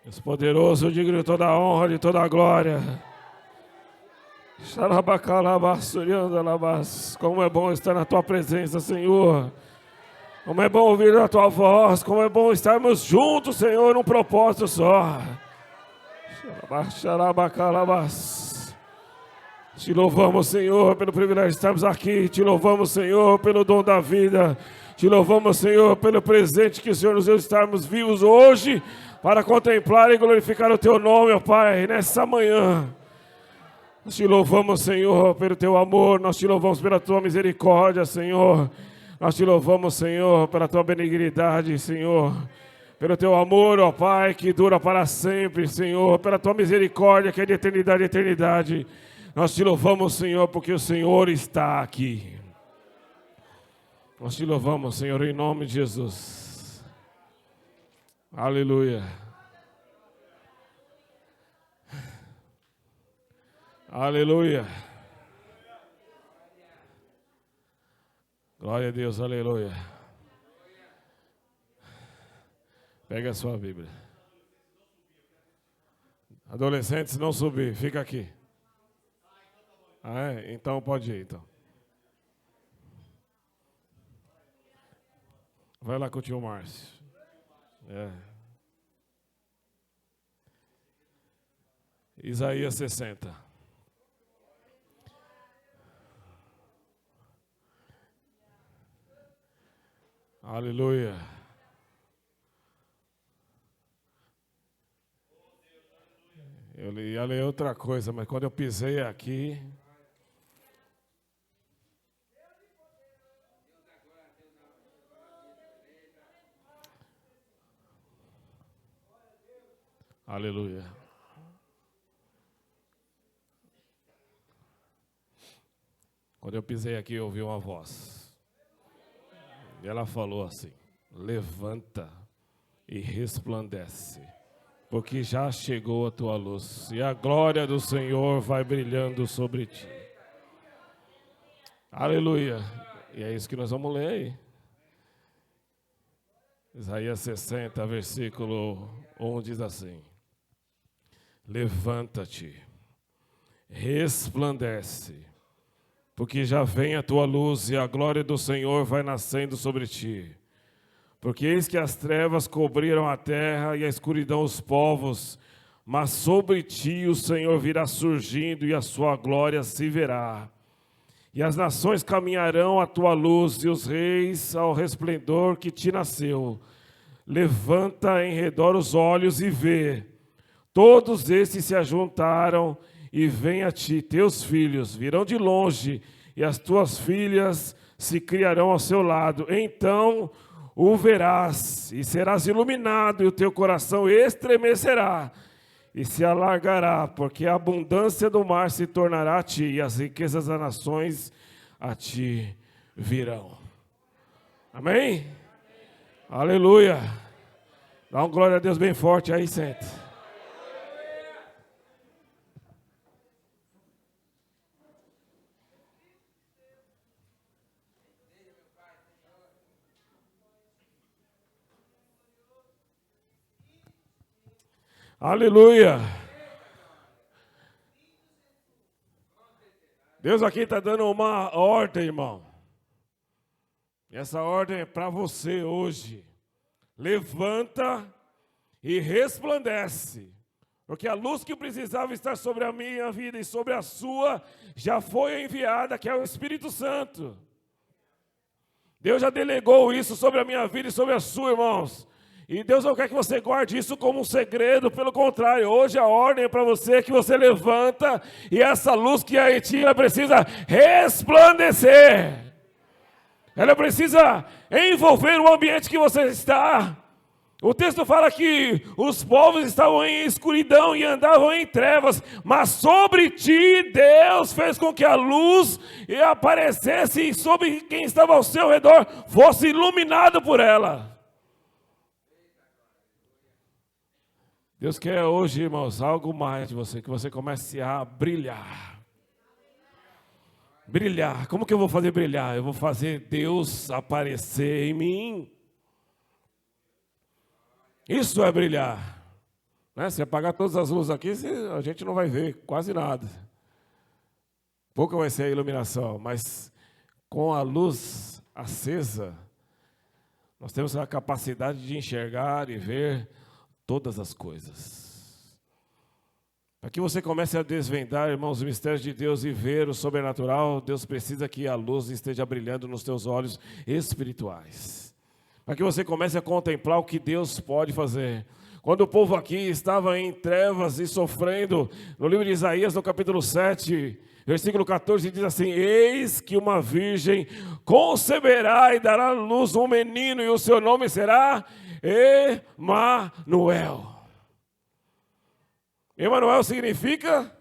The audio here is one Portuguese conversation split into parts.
És poderoso, digno de toda a honra, de toda a glória. Como é bom estar na tua presença, Senhor. Como é bom ouvir a tua voz. Como é bom estarmos juntos, Senhor, num propósito só. Te louvamos, Senhor, pelo privilégio de estarmos aqui. Te louvamos, Senhor, pelo dom da vida. Te louvamos, Senhor, pelo presente que o Senhor nos deu de estarmos vivos hoje para contemplar e glorificar o teu nome, ó Pai, nessa manhã. Nós te louvamos, Senhor, pelo teu amor. Nós te louvamos pela tua misericórdia, Senhor. Nós te louvamos, Senhor, pela tua benignidade, Senhor. Pelo teu amor, ó Pai, que dura para sempre, Senhor. Pela tua misericórdia, que é de eternidade a eternidade. Nós te louvamos, Senhor, porque o Senhor está aqui. Nós te louvamos, Senhor, em nome de Jesus. Aleluia. Aleluia. Glória a Deus, aleluia. Pega a sua Bíblia. Adolescentes, não subir, fica aqui. Ah, é? Então pode ir, então. Vai lá com o tio Márcio. Isaías 60. Aleluia. Eu ia ler outra coisa, mas quando eu pisei aqui... Aleluia. Quando eu pisei aqui, eu ouvi uma voz. E ela falou assim: levanta e resplandece, porque já chegou a tua luz, e a glória do Senhor vai brilhando sobre ti. Aleluia. E é isso que nós vamos ler aí. Isaías 60, versículo 1 diz assim: levanta-te, resplandece, porque já vem a tua luz e a glória do Senhor vai nascendo sobre ti. Porque eis que as trevas cobriram a terra e a escuridão os povos, mas sobre ti o Senhor virá surgindo e a sua glória se verá. E as nações caminharão à tua luz e os reis ao resplendor que te nasceu. Levanta em redor os olhos e vê. Todos estes se ajuntaram e vêm a ti, teus filhos virão de longe e as tuas filhas se criarão ao seu lado. Então o verás e serás iluminado e o teu coração estremecerá e se alargará, porque a abundância do mar se tornará a ti e as riquezas das nações a ti virão. Amém? Aleluia. Dá uma glória a Deus bem forte aí, sente. Aleluia. Deus aqui está dando uma ordem, irmão. E essa ordem é para você hoje. Levanta e resplandece. Porque a luz que precisava estar sobre a minha vida e sobre a sua já foi enviada, que é o Espírito Santo. Deus já delegou isso sobre a minha vida e sobre a sua, irmãos. E Deus não quer que você guarde isso como um segredo, pelo contrário, hoje a ordem é para você que você levanta e essa luz que é em ti, ela precisa resplandecer. Ela precisa envolver o ambiente que você está. O texto fala que os povos estavam em escuridão e andavam em trevas, mas sobre ti Deus fez com que a luz aparecesse e sobre quem estava ao seu redor fosse iluminado por ela. Deus quer hoje, irmãos, algo mais de você, que você comece a brilhar. Brilhar. Como que eu vou fazer brilhar? Eu vou fazer Deus aparecer em mim. Isso é brilhar. Né? Se apagar todas as luzes aqui, a gente não vai ver quase nada. Pouca vai ser a iluminação, mas com a luz acesa, nós temos a capacidade de enxergar e ver todas as coisas. Para que você comece a desvendar, irmãos, os mistérios de Deus e ver o sobrenatural, Deus precisa que a luz esteja brilhando nos teus olhos espirituais. Para que você comece a contemplar o que Deus pode fazer. Quando o povo aqui estava em trevas e sofrendo, no livro de Isaías, no capítulo 7, versículo 14, diz assim: eis que uma virgem conceberá e dará à luz um menino, e o seu nome será Emanuel. Emanuel significa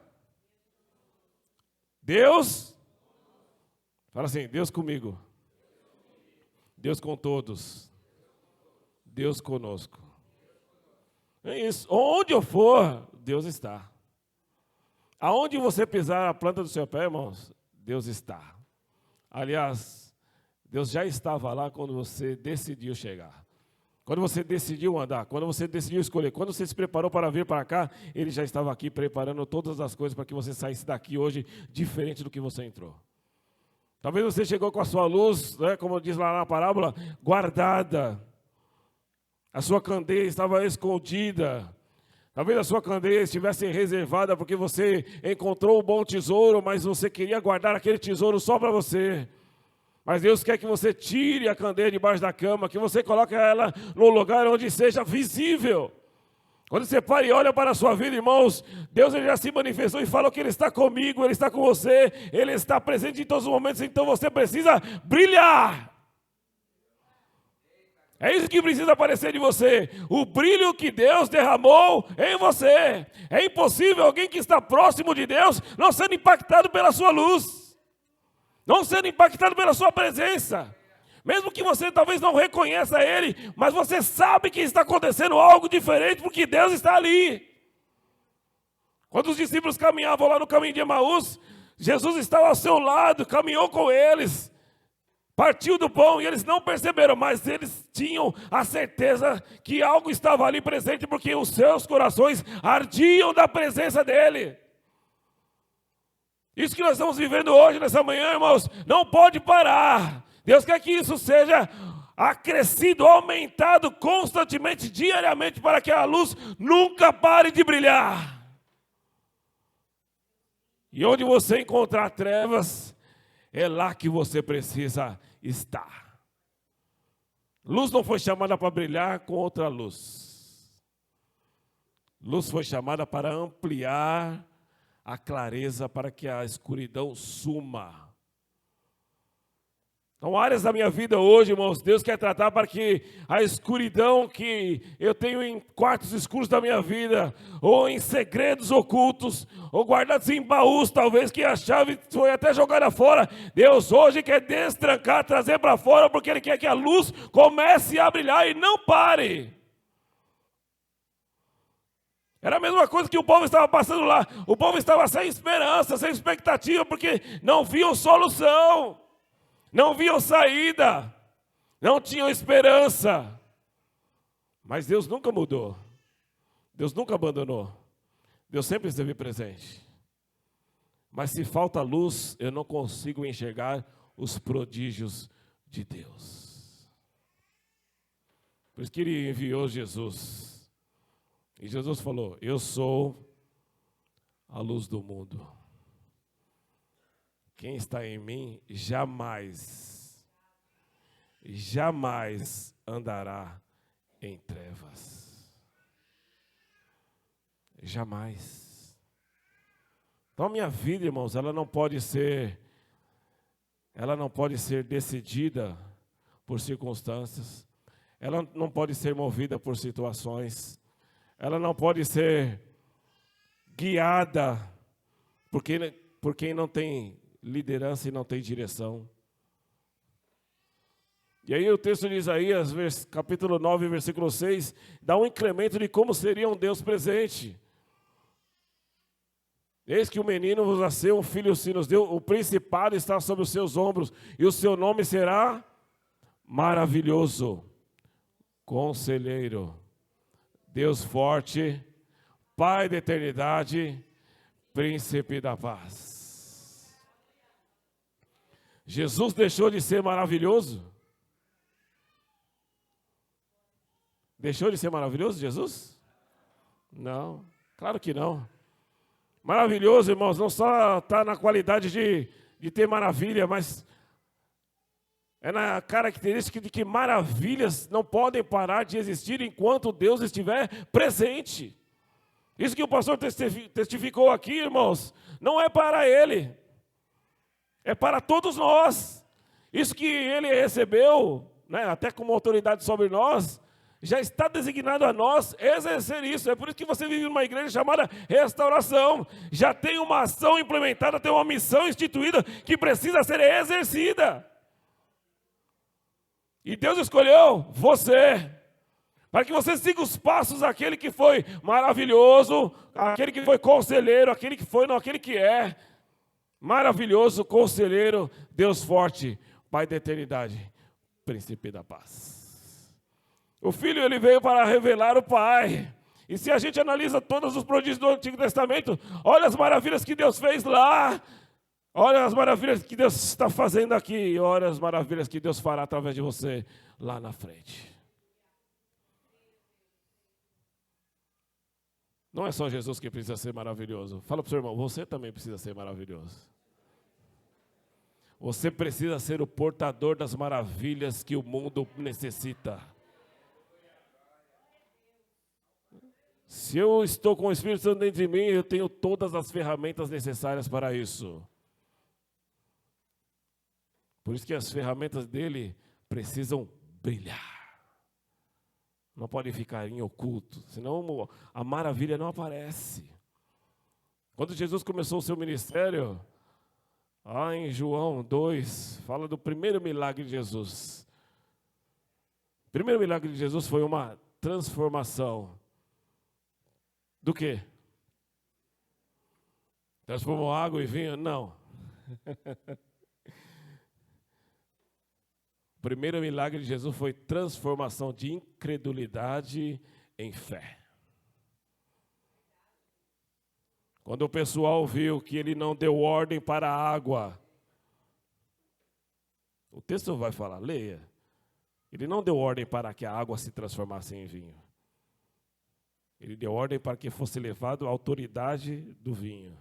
Deus. Fala assim: Deus comigo. Deus com todos. Deus conosco. É isso. Onde eu for, Deus está. Aonde você pisar a planta do seu pé, irmãos, Deus está. Aliás, Deus já estava lá quando você decidiu chegar. Quando você decidiu andar, quando você decidiu escolher, quando você se preparou para vir para cá, Ele já estava aqui preparando todas as coisas para que você saísse daqui hoje diferente do que você entrou. Talvez você chegou com a sua luz, né, como diz lá na parábola, guardada. A sua candeia estava escondida. Talvez a sua candeia estivesse reservada porque você encontrou um bom tesouro, mas você queria guardar aquele tesouro só para você. Mas Deus quer que você tire a candeia debaixo da cama, que você coloque ela no lugar onde seja visível. Quando você para e olha para a sua vida, irmãos, Deus ele já se manifestou e falou que Ele está comigo, Ele está com você, Ele está presente em todos os momentos, então você precisa brilhar. É isso que precisa aparecer de você, o brilho que Deus derramou em você. É impossível alguém que está próximo de Deus não sendo impactado pela sua luz, não sendo impactado pela sua presença. Mesmo que você talvez não reconheça Ele, mas você sabe que está acontecendo algo diferente porque Deus está ali. Quando os discípulos caminhavam lá no caminho de Emaús, Jesus estava ao seu lado, caminhou com eles. Partiu do pão e eles não perceberam, mas eles tinham a certeza que algo estava ali presente, porque os seus corações ardiam da presença dEle. Isso que nós estamos vivendo hoje, nessa manhã, irmãos, não pode parar. Deus quer que isso seja acrescido, aumentado constantemente, diariamente, para que a luz nunca pare de brilhar. E onde você encontrar trevas, é lá que você precisa estar. Luz não foi chamada para brilhar com outra luz. Luz foi chamada para ampliar a clareza, para que a escuridão suma. Então, áreas da minha vida hoje, irmãos, Deus quer tratar para que a escuridão que eu tenho em quartos escuros da minha vida, ou em segredos ocultos, ou guardados em baús, talvez que a chave foi até jogada fora, Deus hoje quer destrancar, trazer para fora, porque Ele quer que a luz comece a brilhar e não pare. Era a mesma coisa que o povo estava passando lá. O povo estava sem esperança, sem expectativa, porque não viam solução. Não viam saída, não tinham esperança. Mas Deus nunca mudou. Deus nunca abandonou. Deus sempre esteve presente. Mas se falta luz, eu não consigo enxergar os prodígios de Deus. Por isso que Ele enviou Jesus. E Jesus falou: eu sou a luz do mundo. Quem está em mim jamais andará em trevas. Jamais. Então a minha vida, irmãos, ela não pode ser decidida por circunstâncias. Ela não pode ser movida por situações. Ela não pode ser guiada por quem não tem liderança e não tem direção. E aí o texto de Isaías, capítulo 9, versículo 6, dá um incremento de como seria um Deus presente. Eis que o menino vos nasceu, um filho se nos deu, o principado está sobre os seus ombros, e o seu nome será Maravilhoso, Conselheiro, Deus forte, Pai da eternidade, príncipe da paz. Jesus deixou de ser maravilhoso? Deixou de ser maravilhoso, Jesus? Não, claro que não. Maravilhoso, irmãos, não só está na qualidade de ter maravilha, mas é na característica de que maravilhas não podem parar de existir enquanto Deus estiver presente. Isso que o pastor testificou aqui, irmãos, não é para ele, é para todos nós. Isso que ele recebeu, né, até como autoridade sobre nós, já está designado a nós exercer isso. É por isso que você vive numa igreja chamada Restauração. Já tem uma ação implementada, tem uma missão instituída que precisa ser exercida. E Deus escolheu você, para que você siga os passos daquele que foi maravilhoso, aquele que foi conselheiro, aquele que foi, não, aquele que é maravilhoso, conselheiro, Deus forte, Pai da eternidade, príncipe da paz. O Filho, ele veio para revelar o Pai. E se a gente analisa todos os prodígios do Antigo Testamento, olha as maravilhas que Deus fez lá, olha as maravilhas que Deus está fazendo aqui, e olha as maravilhas que Deus fará através de você lá na frente. Não é só Jesus que precisa ser maravilhoso. Fala para o seu irmão, você também precisa ser maravilhoso. Você precisa ser o portador das maravilhas que o mundo necessita. Se eu estou com o Espírito Santo dentro de mim, eu tenho todas as ferramentas necessárias para isso. Por isso que as ferramentas dele precisam brilhar. Não podem ficar em oculto, senão a maravilha não aparece. Quando Jesus começou o seu ministério, lá em João 2, fala do primeiro milagre de Jesus. O primeiro milagre de Jesus foi uma transformação. Do quê? Transformou água em vinho? Não. O primeiro milagre de Jesus foi transformação de incredulidade em fé. Quando o pessoal viu que ele não deu ordem para a água, o texto vai falar, leia. Ele não deu ordem para que a água se transformasse em vinho. Ele deu ordem para que fosse levado a autoridade do vinho.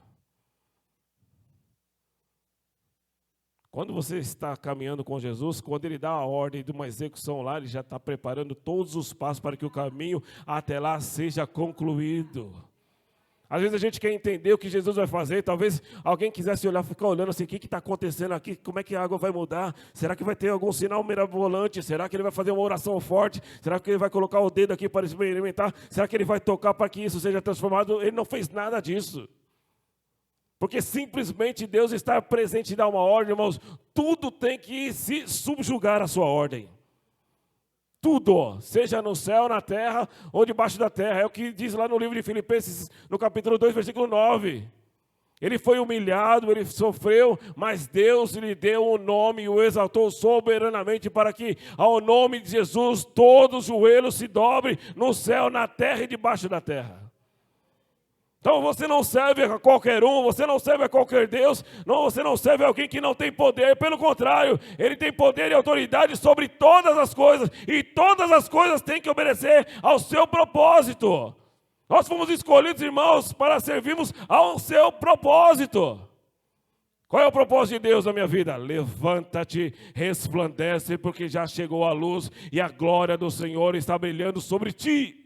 Quando você está caminhando com Jesus, quando Ele dá a ordem de uma execução lá, Ele já está preparando todos os passos para que o caminho até lá seja concluído. Às vezes a gente quer entender o que Jesus vai fazer, talvez alguém quisesse olhar, ficar olhando assim, o que está acontecendo aqui, como é que a água vai mudar? Será que vai ter algum sinal mirabolante? Será que ele vai fazer uma oração forte? Será que ele vai colocar o dedo aqui para experimentar? Será que ele vai tocar para que isso seja transformado? Ele não fez nada disso. Porque simplesmente Deus está presente e dá uma ordem, irmãos, tudo tem que se subjugar à sua ordem. Tudo, seja no céu, na terra ou debaixo da terra. É o que diz lá no livro de Filipenses, no capítulo 2, versículo 9. Ele foi humilhado, ele sofreu, mas Deus lhe deu um nome e o exaltou soberanamente para que, ao nome de Jesus, todo o joelho se dobre no céu, na terra e debaixo da terra. Então você não serve a qualquer um, você não serve a qualquer Deus, não, você não serve a alguém que não tem poder, pelo contrário, Ele tem poder e autoridade sobre todas as coisas, e todas as coisas têm que obedecer ao seu propósito. Nós fomos escolhidos, irmãos, para servirmos ao seu propósito. Qual é o propósito de Deus na minha vida? Levanta-te, resplandece, porque já chegou a luz e a glória do Senhor está brilhando sobre ti.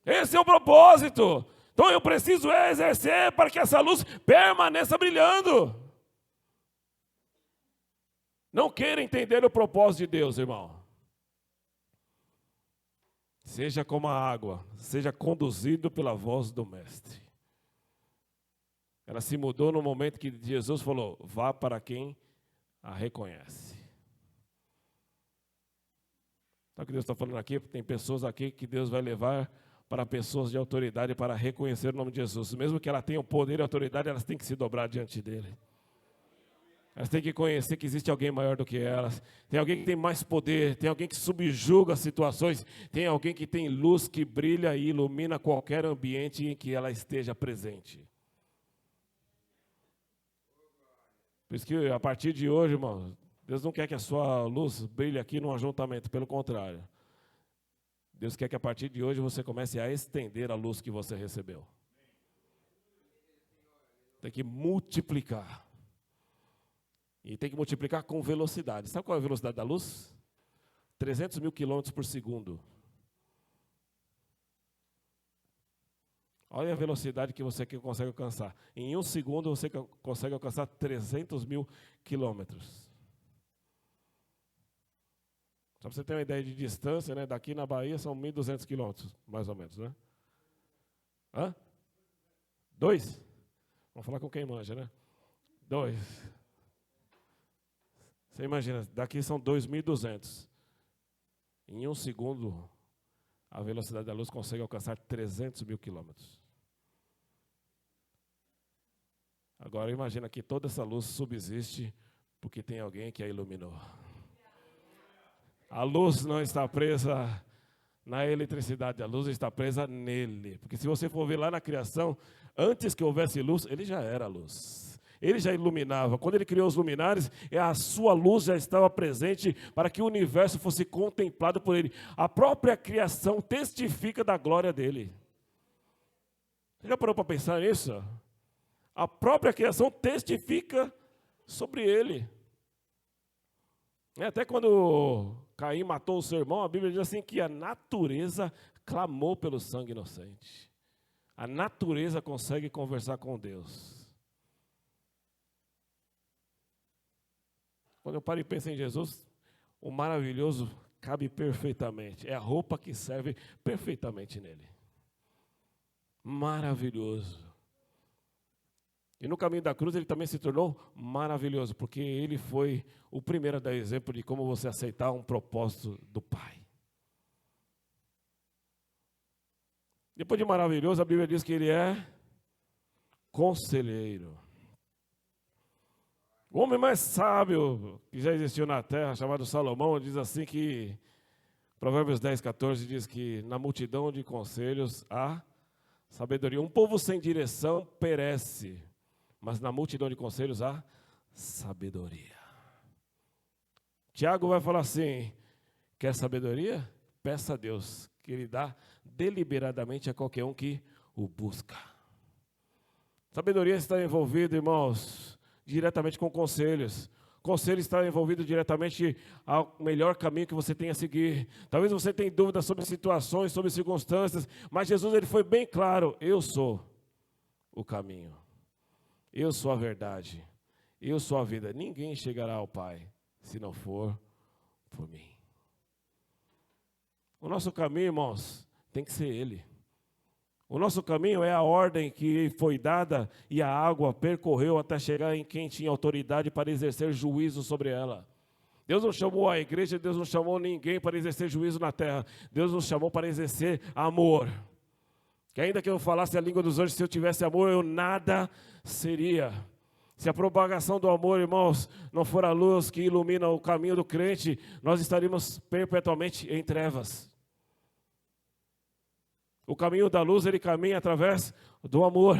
Esse é o propósito. Então eu preciso exercer para que essa luz permaneça brilhando. Não queira entender o propósito de Deus, irmão. Seja como a água, seja conduzido pela voz do Mestre. Ela se mudou no momento que Jesus falou, vá para quem a reconhece. Sabe o que Deus está falando aqui? Tem pessoas aqui que Deus vai levar para pessoas de autoridade para reconhecer o nome de Jesus. Mesmo que ela tenha o poder e a autoridade, elas têm que se dobrar diante dele. Elas têm que conhecer que existe alguém maior do que elas. Tem alguém que tem mais poder, tem alguém que subjuga as situações, tem alguém que tem luz que brilha e ilumina qualquer ambiente em que ela esteja presente. Por isso que a partir de hoje, irmão, Deus não quer que a sua luz brilhe aqui no ajuntamento, pelo contrário. Deus quer que a partir de hoje você comece a estender a luz que você recebeu. Tem que multiplicar. E tem que multiplicar com velocidade. Sabe qual é a velocidade da luz? 300 mil quilômetros por segundo. Olha a velocidade que você consegue alcançar. Em 1 segundo você consegue alcançar 300 mil quilômetros. Só para você ter uma ideia de distância, né? Daqui na Bahia são 1.200 quilômetros, mais ou menos, né? Hã? 2? Vamos falar com quem manja, né? 2. Você imagina, daqui são 2.200. Em 1 segundo, a velocidade da luz consegue alcançar 300 mil quilômetros. Agora imagina que toda essa luz subsiste porque tem alguém que a iluminou. A luz não está presa na eletricidade, a luz está presa nele. Porque se você for ver lá na criação, antes que houvesse luz, ele já era luz. Ele já iluminava. Quando ele criou os luminares, a sua luz já estava presente para que o universo fosse contemplado por ele. A própria criação testifica da glória dele. Você já parou para pensar nisso? A própria criação testifica sobre ele. Até quando Caim matou o seu irmão, a Bíblia diz assim que a natureza clamou pelo sangue inocente. A natureza consegue conversar com Deus. Quando eu paro e penso em Jesus, o maravilhoso cabe perfeitamente. É a roupa que serve perfeitamente nele. Maravilhoso. E no caminho da cruz ele também se tornou maravilhoso, porque ele foi o primeiro a dar exemplo de como você aceitar um propósito do Pai. Depois de maravilhoso, a Bíblia diz que ele é conselheiro. O homem mais sábio que já existiu na terra, chamado Salomão, diz assim que, Provérbios 10, 14, diz que na multidão de conselhos há sabedoria. Um povo sem direção perece, mas na multidão de conselhos há sabedoria. Tiago vai falar assim: quer sabedoria? Peça a Deus, que Ele dá deliberadamente a qualquer um que o busca. Sabedoria está envolvida, irmãos, diretamente com conselhos. Conselho está envolvido diretamente ao melhor caminho que você tem a seguir. Talvez você tenha dúvidas sobre situações, sobre circunstâncias, mas Jesus ele foi bem claro: eu sou o caminho. Eu sou a verdade, eu sou a vida. Ninguém chegará ao Pai se não for por mim. O nosso caminho, irmãos, tem que ser Ele. O nosso caminho é a ordem que foi dada e a água percorreu até chegar em quem tinha autoridade para exercer juízo sobre ela. Deus não chamou a igreja, Deus não chamou ninguém para exercer juízo na terra. Deus nos chamou para exercer amor. Que ainda que eu falasse a língua dos anjos, se eu tivesse amor, eu nada seria. Se a propagação do amor, irmãos, não for a luz que ilumina o caminho do crente, nós estaríamos perpetuamente em trevas. O caminho da luz, ele caminha através do amor.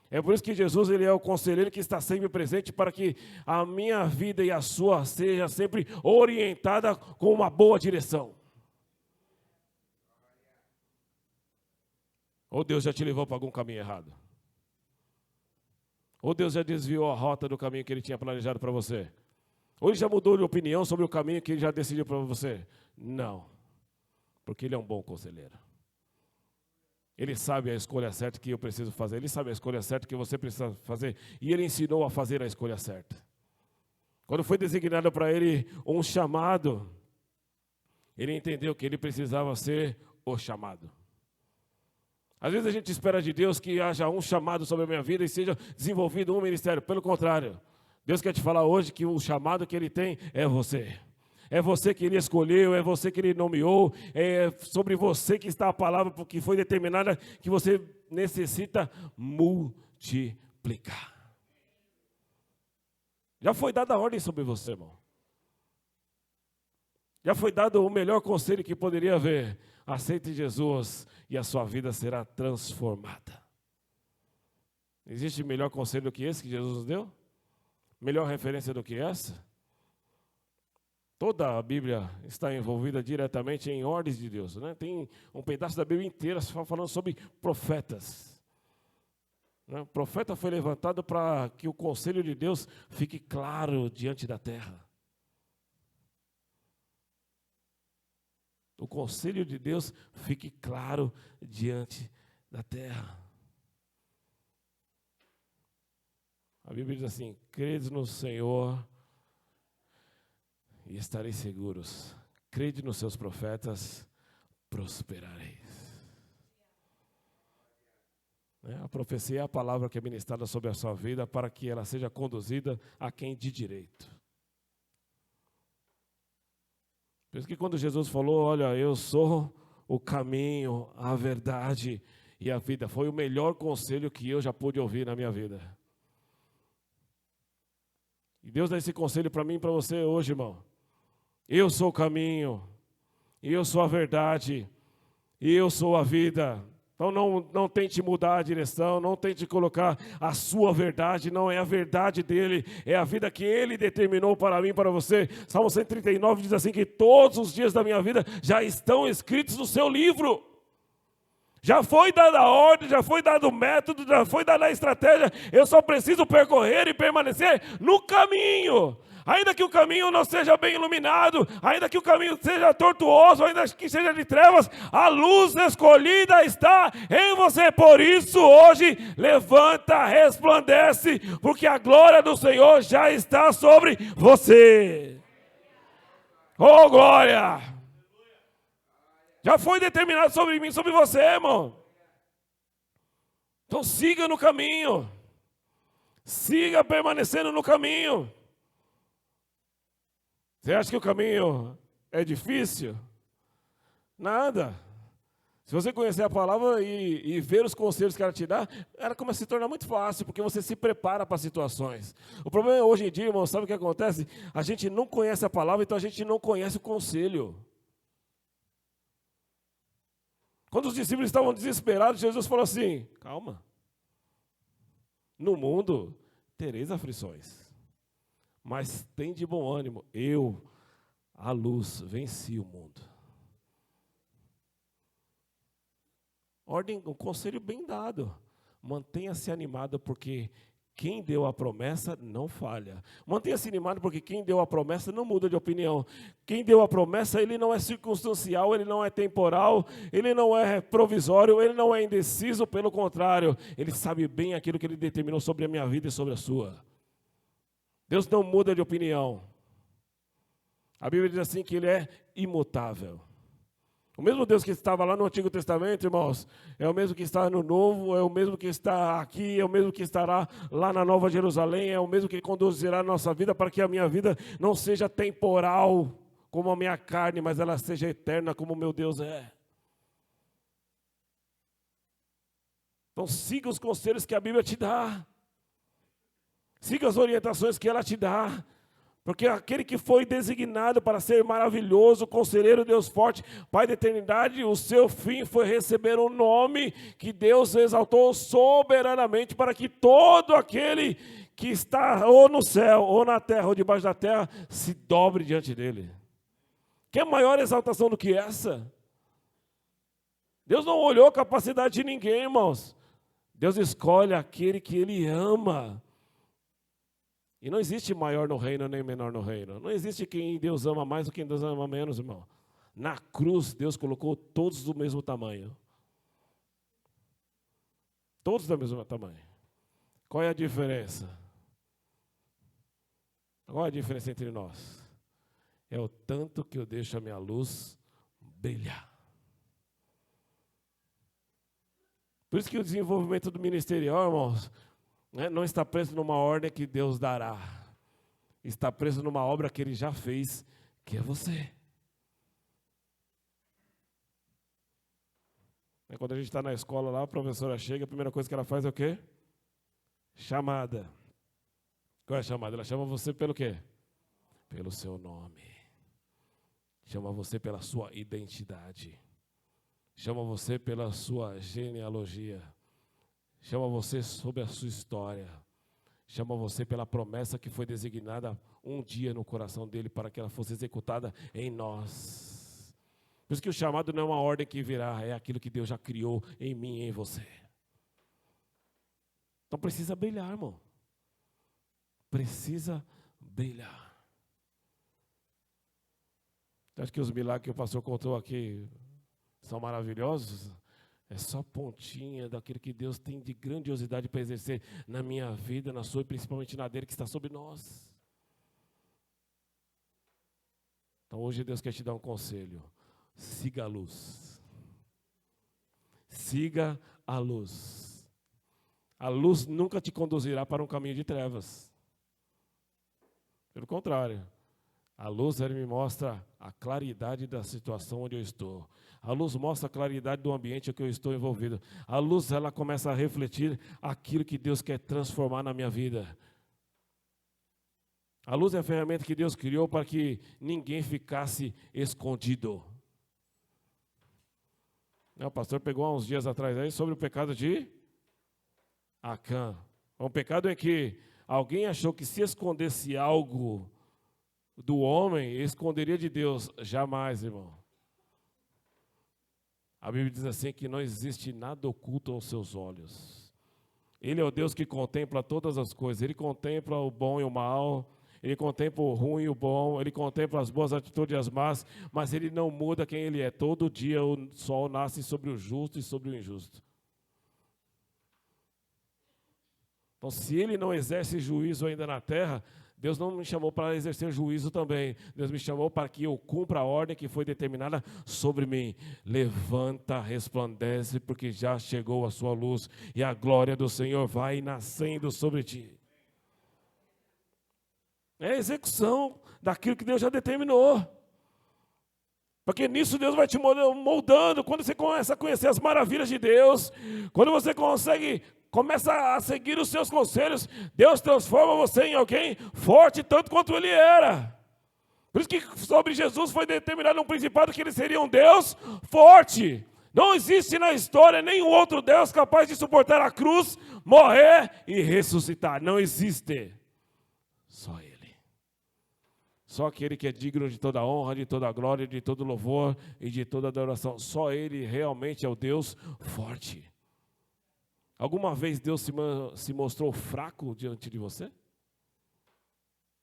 É por isso que Jesus, ele é o conselheiro que está sempre presente para que a minha vida e a sua seja sempre orientada com uma boa direção. Ou Deus já te levou para algum caminho errado? Ou Deus já desviou a rota do caminho que Ele tinha planejado para você? Ou Ele já mudou de opinião sobre o caminho que Ele já decidiu para você? Não, porque Ele é um bom conselheiro. Ele sabe a escolha certa que eu preciso fazer, Ele sabe a escolha certa que você precisa fazer, e Ele ensinou a fazer a escolha certa. Quando foi designado para Ele um chamado, Ele entendeu que Ele precisava ser o chamado. Às vezes a gente espera de Deus que haja um chamado sobre a minha vida e seja desenvolvido um ministério. Pelo contrário, Deus quer te falar hoje que o chamado que Ele tem é você. É você que Ele escolheu, é você que Ele nomeou, é sobre você que está a palavra, porque foi determinada que você necessita multiplicar. Já foi dada a ordem sobre você, irmão. Já foi dado o melhor conselho que poderia haver. Aceite Jesus e a sua vida será transformada. Existe melhor conselho do que esse que Jesus nos deu? Melhor referência do que essa? Toda a Bíblia está envolvida diretamente em ordens de Deus, né? Tem um pedaço da Bíblia inteira falando sobre profetas. O profeta foi levantado para que o conselho de Deus fique claro diante da terra. O conselho de Deus fique claro diante da terra. A Bíblia diz assim: crede no Senhor e estareis seguros. Crede nos seus profetas, prosperareis. A profecia é a palavra que é ministrada sobre a sua vida para que ela seja conduzida a quem de direito. Por isso que quando Jesus falou, olha, eu sou o caminho, a verdade e a vida, foi o melhor conselho que eu já pude ouvir na minha vida. E Deus dá esse conselho para mim e para você hoje, irmão. Eu sou o caminho, eu sou a verdade, eu sou a vida. Então não tente mudar a direção, não tente colocar a sua verdade, não é a verdade dele, é a vida que ele determinou para mim e para você. Salmo 139 diz assim, que todos os dias da minha vida já estão escritos no seu livro. Já foi dada a ordem, já foi dado o método, já foi dada a estratégia, eu só preciso percorrer e permanecer no caminho. Ainda que o caminho não seja bem iluminado, ainda que o caminho seja tortuoso, ainda que seja de trevas, a luz escolhida está em você. Por isso hoje, levanta, resplandece, porque a glória do Senhor já está sobre você. Oh, glória! Já foi determinado sobre mim, sobre você, irmão. Então siga no caminho. Siga permanecendo no caminho. Você acha que o caminho é difícil? Nada. Se você conhecer a palavra e ver os conselhos que ela te dá, ela começa a se tornar muito fácil, porque você se prepara para situações. O problema é hoje em dia, irmão, sabe o que acontece? A gente não conhece a palavra, então a gente não conhece o conselho. Quando os discípulos estavam desesperados, Jesus falou assim, calma. No mundo tereis aflições. Mas tem de bom ânimo, eu, a luz, venci o mundo. Ordem, um conselho bem dado. Mantenha-se animado, porque quem deu a promessa não falha. Mantenha-se animado, porque quem deu a promessa não muda de opinião. Quem deu a promessa, ele não é circunstancial, ele não é temporal, ele não é provisório, ele não é indeciso, pelo contrário, ele sabe bem aquilo que ele determinou sobre a minha vida e sobre a sua. Deus não muda de opinião. A Bíblia diz assim que ele é imutável. O mesmo Deus que estava lá no Antigo Testamento, irmãos, é o mesmo que está no Novo, é o mesmo que está aqui, é o mesmo que estará lá na Nova Jerusalém, é o mesmo que conduzirá a nossa vida para que a minha vida não seja temporal como a minha carne, mas ela seja eterna como o meu Deus é. Então siga os conselhos que a Bíblia te dá. Siga as orientações que ela te dá, porque aquele que foi designado para ser maravilhoso, conselheiro, Deus forte, Pai da eternidade, o seu fim foi receber um nome que Deus exaltou soberanamente para que todo aquele que está ou no céu, ou na terra, ou debaixo da terra, se dobre diante dele. Que maior exaltação do que essa? Deus não olhou a capacidade de ninguém, irmãos. Deus escolhe aquele que Ele ama. E não existe maior no reino, nem menor no reino. Não existe quem Deus ama mais ou quem Deus ama menos, irmão. Na cruz, Deus colocou todos do mesmo tamanho. Todos do mesmo tamanho. Qual é a diferença? Qual é a diferença entre nós? É o tanto que eu deixo a minha luz brilhar. Por isso que o desenvolvimento do ministerial, irmãos, não está preso numa ordem que Deus dará. Está preso numa obra que Ele já fez, que é você. Quando a gente está na escola lá, a professora chega, a primeira coisa que ela faz é o quê? Chamada. Qual é a chamada? Ela chama você pelo quê? Pelo seu nome. Chama você pela sua identidade. Chama você pela sua genealogia. Chama você sobre a sua história. Chama você pela promessa que foi designada um dia no coração dele para que ela fosse executada em nós. Por isso que o chamado não é uma ordem que virá, é aquilo que Deus já criou em mim e em você. Então precisa brilhar, irmão. Precisa brilhar. Acho que os milagres que o pastor contou aqui são maravilhosos. É só pontinha daquilo que Deus tem de grandiosidade para exercer na minha vida, na sua e principalmente na dele que está sobre nós. Então hoje Deus quer te dar um conselho. Siga a luz. Siga a luz. A luz nunca te conduzirá para um caminho de trevas. Pelo contrário. A luz, ela me mostra a claridade da situação onde eu estou. A luz mostra a claridade do ambiente em que eu estou envolvido. A luz, ela começa a refletir aquilo que Deus quer transformar na minha vida. A luz é a ferramenta que Deus criou para que ninguém ficasse escondido. O pastor pegou há uns dias atrás aí sobre o pecado de Acã. Um pecado em que alguém achou que se escondesse algo do homem, esconderia de Deus. Jamais, irmão. A Bíblia diz assim que não existe nada oculto aos seus olhos. Ele é o Deus que contempla todas as coisas. Ele contempla o bom e o mal. Ele contempla o ruim e o bom. Ele contempla as boas atitudes e as más. Mas ele não muda quem ele é. Todo dia o sol nasce sobre o justo e sobre o injusto. Então, se ele não exerce juízo ainda na terra, Deus não me chamou para exercer juízo também. Deus me chamou para que eu cumpra a ordem que foi determinada sobre mim. Levanta, resplandece, porque já chegou a sua luz e a glória do Senhor vai nascendo sobre ti. É a execução daquilo que Deus já determinou. Porque nisso Deus vai te moldando. Quando você começa a conhecer as maravilhas de Deus, quando você começa a seguir os seus conselhos, Deus transforma você em alguém forte, tanto quanto ele era. Por isso que sobre Jesus foi determinado um principado que ele seria um Deus forte. Não existe na história nenhum outro Deus capaz de suportar a cruz, morrer e ressuscitar. Não existe. Só ele. Só aquele que é digno de toda honra, de toda glória, de todo louvor e de toda adoração. Só ele realmente é o Deus forte. Alguma vez Deus se mostrou fraco diante de você?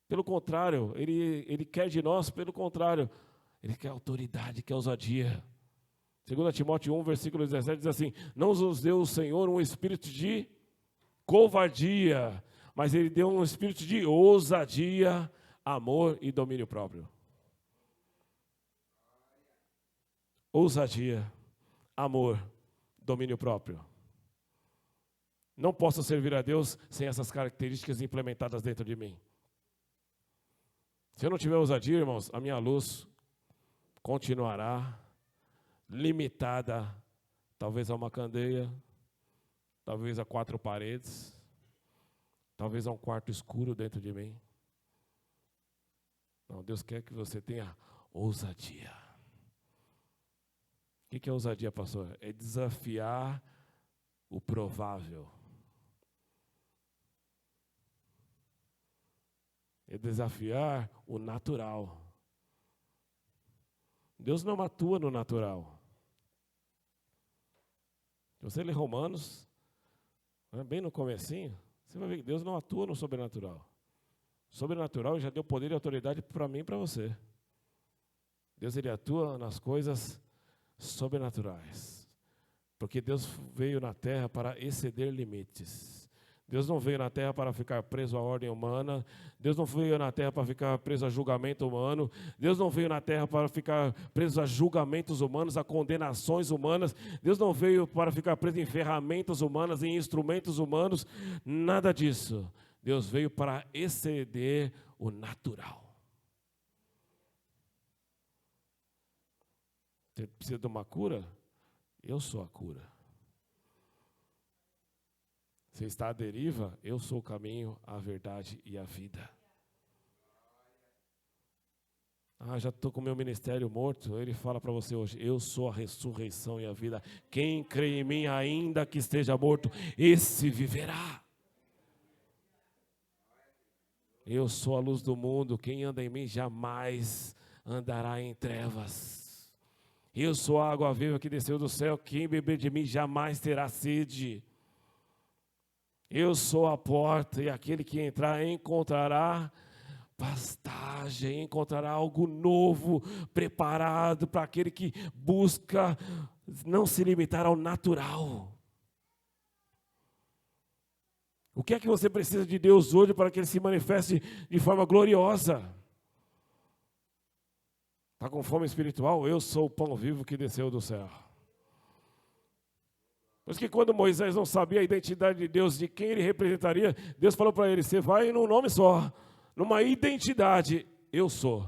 Pelo contrário, Ele quer de nós, pelo contrário, Ele quer autoridade, quer ousadia. 2 Timóteo 1, versículo 17, diz assim: não nos deu o Senhor um espírito de covardia, mas Ele deu um espírito de ousadia, amor e domínio próprio. Ousadia, amor, domínio próprio. Não posso servir a Deus sem essas características implementadas dentro de mim. Se eu não tiver ousadia, irmãos, a minha luz continuará limitada, talvez a uma candeia, talvez a 4 paredes, talvez a um quarto escuro dentro de mim. Não, Deus quer que você tenha ousadia. O que é ousadia, pastor? É desafiar o provável. É desafiar o natural. Deus não atua no natural. Se você ler Romanos, bem no comecinho, você vai ver que Deus não atua no sobrenatural. Sobrenatural já deu poder e autoridade para mim e para você. Deus, ele atua nas coisas sobrenaturais. Porque Deus veio na terra para exceder limites. Deus não veio na terra para ficar preso à ordem humana. Deus não veio na terra para ficar preso a julgamento humano. Deus não veio na terra para ficar preso a julgamentos humanos, a condenações humanas. Deus não veio para ficar preso em ferramentas humanas, em instrumentos humanos. Nada disso. Deus veio para exceder o natural. Você precisa de uma cura? Eu sou a cura. Você está à deriva? Eu sou o caminho, a verdade e a vida. Já estou com o meu ministério morto. Ele fala para você hoje, eu sou a ressurreição e a vida. Quem crê em mim, ainda que esteja morto, esse viverá. Eu sou a luz do mundo, quem anda em mim jamais andará em trevas. Eu sou a água viva que desceu do céu, quem beber de mim jamais terá sede. Eu sou a porta e aquele que entrar encontrará pastagem, encontrará algo novo, preparado para aquele que busca não se limitar ao natural. O que é que você precisa de Deus hoje para que Ele se manifeste de forma gloriosa? Está com fome espiritual? Eu sou o pão vivo que desceu do céu. Por isso que quando Moisés não sabia a identidade de Deus, de quem ele representaria, Deus falou para ele, você vai num nome só, numa identidade, eu sou.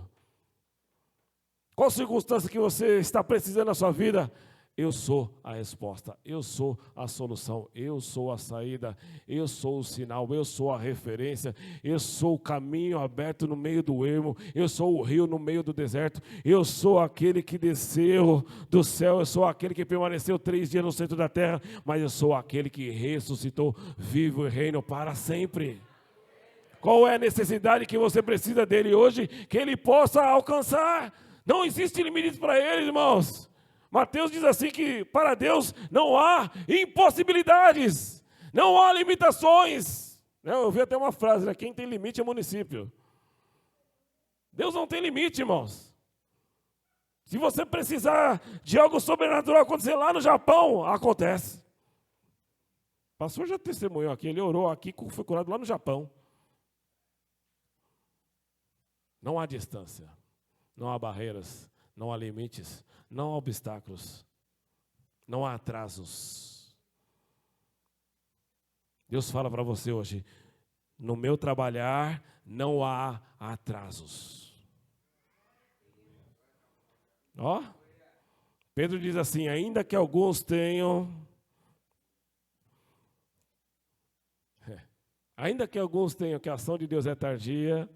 Qual circunstância que você está precisando na sua vida? Eu sou a resposta, eu sou a solução, eu sou a saída, eu sou o sinal, eu sou a referência, eu sou o caminho aberto no meio do ermo, eu sou o rio no meio do deserto, eu sou aquele que desceu do céu, eu sou aquele que permaneceu 3 dias no centro da terra, mas eu sou aquele que ressuscitou, vivo e reino para sempre. Qual é a necessidade que você precisa dele hoje, que ele possa alcançar? Não existe limites para ele, irmãos. Mateus diz assim que para Deus não há impossibilidades, não há limitações. Eu vi até uma frase, né? Quem tem limite é município. Deus não tem limite, irmãos. Se você precisar de algo sobrenatural acontecer lá no Japão, acontece. O pastor já testemunhou aqui, ele orou aqui, foi curado lá no Japão. Não há distância, não há barreiras, não há limites, não há obstáculos, não há atrasos. Deus fala para você hoje, no meu trabalhar não há atrasos. Ó, Pedro diz assim, ainda que alguns tenham, que a ação de Deus é tardia,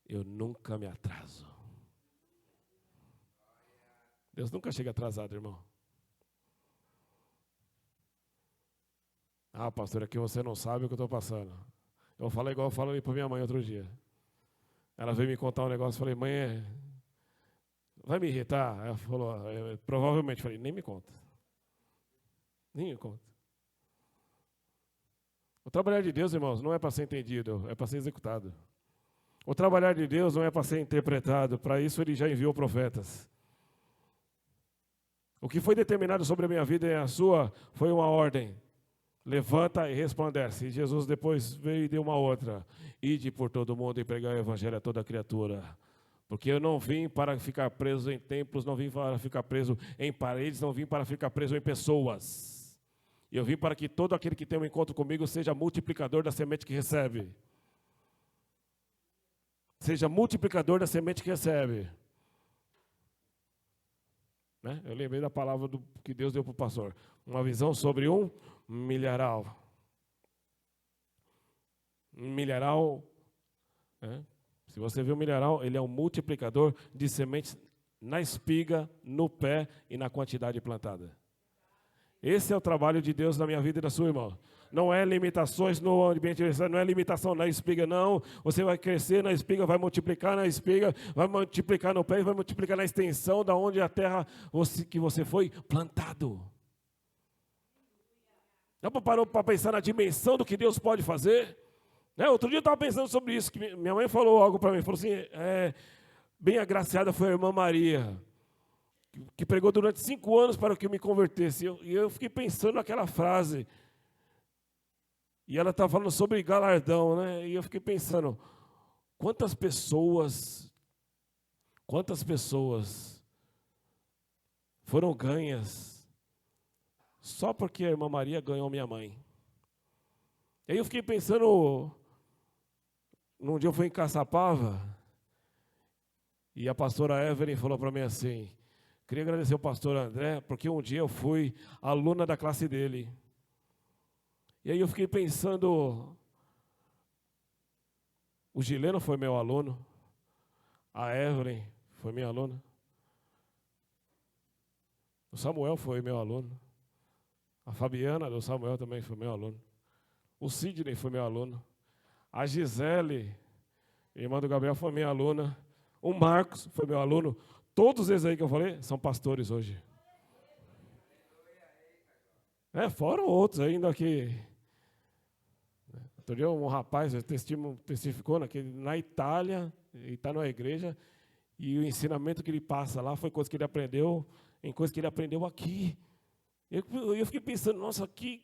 eu nunca me atraso. Deus nunca chega atrasado, irmão. Pastor, aqui você não sabe o que eu estou passando. Eu vou falar igual eu falei para minha mãe outro dia. Ela veio me contar um negócio, eu falei, mãe, vai me irritar? Ela falou, provavelmente. Eu falei, nem me conta. Nem me conta. O trabalhar de Deus, irmãos, não é para ser entendido, é para ser executado. O trabalhar de Deus não é para ser interpretado, para isso Ele já enviou profetas. O que foi determinado sobre a minha vida e a sua foi uma ordem. Levanta e resplandece. E Jesus depois veio e deu uma outra. Ide por todo mundo e pregar o evangelho a toda criatura. Porque eu não vim para ficar preso em templos, não vim para ficar preso em paredes, não vim para ficar preso em pessoas. E eu vim para que todo aquele que tem um encontro comigo seja multiplicador da semente que recebe. Seja multiplicador da semente que recebe. Né? Eu lembrei da palavra que Deus deu para o pastor. Uma visão sobre um milharal. Um milharal, né? Se você vê o milharal, ele é um multiplicador de sementes na espiga, no pé e na quantidade plantada. Esse é o trabalho de Deus na minha vida e na sua, irmão. Não é limitações no ambiente, não é limitação na espiga, não. Você vai crescer na espiga, vai multiplicar na espiga, vai multiplicar no pé, vai multiplicar na extensão da onde a terra que você foi plantado. Não parou para pensar na dimensão do que Deus pode fazer? Outro dia eu estava pensando sobre isso, que minha mãe falou algo para mim, falou assim, bem agraciada foi a irmã Maria, que pregou durante 5 anos para que eu me convertesse. E eu fiquei pensando naquela frase. E ela estava falando sobre galardão, né? E eu fiquei pensando, quantas pessoas foram ganhas só porque a irmã Maria ganhou minha mãe. E aí eu fiquei pensando, num dia eu fui em Caçapava, e a pastora Evelyn falou para mim assim, queria agradecer ao pastor André, porque um dia eu fui aluna da classe dele. E aí eu fiquei pensando, o Gileno foi meu aluno, a Evelyn foi minha aluna, o Samuel foi meu aluno, a Fabiana do Samuel também foi meu aluno, o Sidney foi meu aluno, a Gisele, irmã do Gabriel, foi minha aluna, o Marcos foi meu aluno. Todos esses aí que eu falei são pastores hoje. Fora outros ainda que... Outro dia um rapaz testificou na Itália, e está na igreja, e o ensinamento que ele passa lá foi coisa que ele aprendeu, em coisa que ele aprendeu aqui. Eu fiquei pensando, nossa, que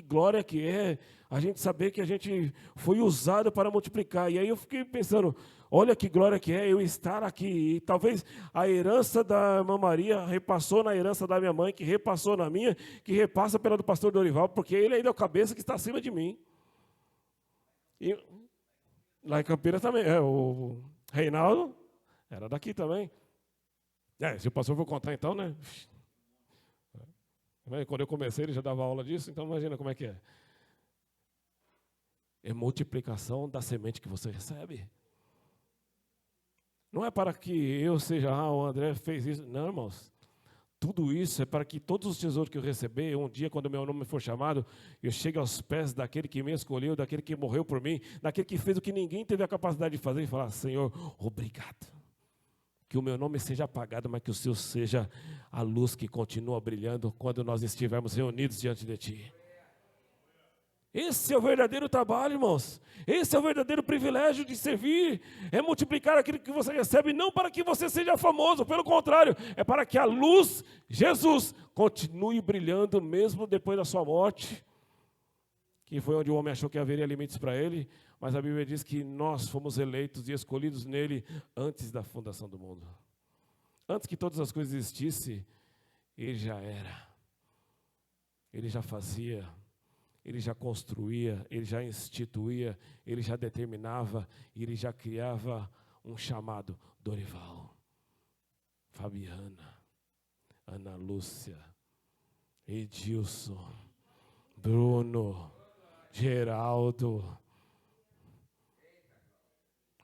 glória que é a gente saber que a gente foi usado para multiplicar. E aí eu fiquei pensando, olha que glória que é eu estar aqui. E talvez a herança da irmã Maria repassou na herança da minha mãe, que repassou na minha, que repassa pela do pastor Dorival, porque ele ainda é o cabeça que está acima de mim. E lá em Campinas também, o Reinaldo era daqui também. Se o pastor for contar então, né? Quando eu comecei, ele já dava aula disso, então imagina como é que é. É multiplicação da semente que você recebe. Não é para que eu seja, o André fez isso. Não, irmãos. Tudo isso é para que todos os tesouros que eu receber, um dia, quando o meu nome for chamado, eu chegue aos pés daquele que me escolheu, daquele que morreu por mim, daquele que fez o que ninguém teve a capacidade de fazer, e falar, Senhor, obrigado. Que o meu nome seja apagado, mas que o seu seja a luz que continua brilhando quando nós estivermos reunidos diante de Ti. Esse é o verdadeiro trabalho, irmãos. Esse é o verdadeiro privilégio de servir. É multiplicar aquilo que você recebe, não para que você seja famoso, pelo contrário, é para que a luz, Jesus, continue brilhando mesmo depois da sua morte, que foi onde o homem achou que haveria limites para ele, mas a Bíblia diz que nós fomos eleitos e escolhidos nele antes da fundação do mundo. Antes que todas as coisas existissem, ele já era. Ele já fazia. Ele já construía, ele já instituía, ele já determinava, ele já criava um chamado Dorival, Fabiana, Ana Lúcia, Edilson, Bruno, Geraldo.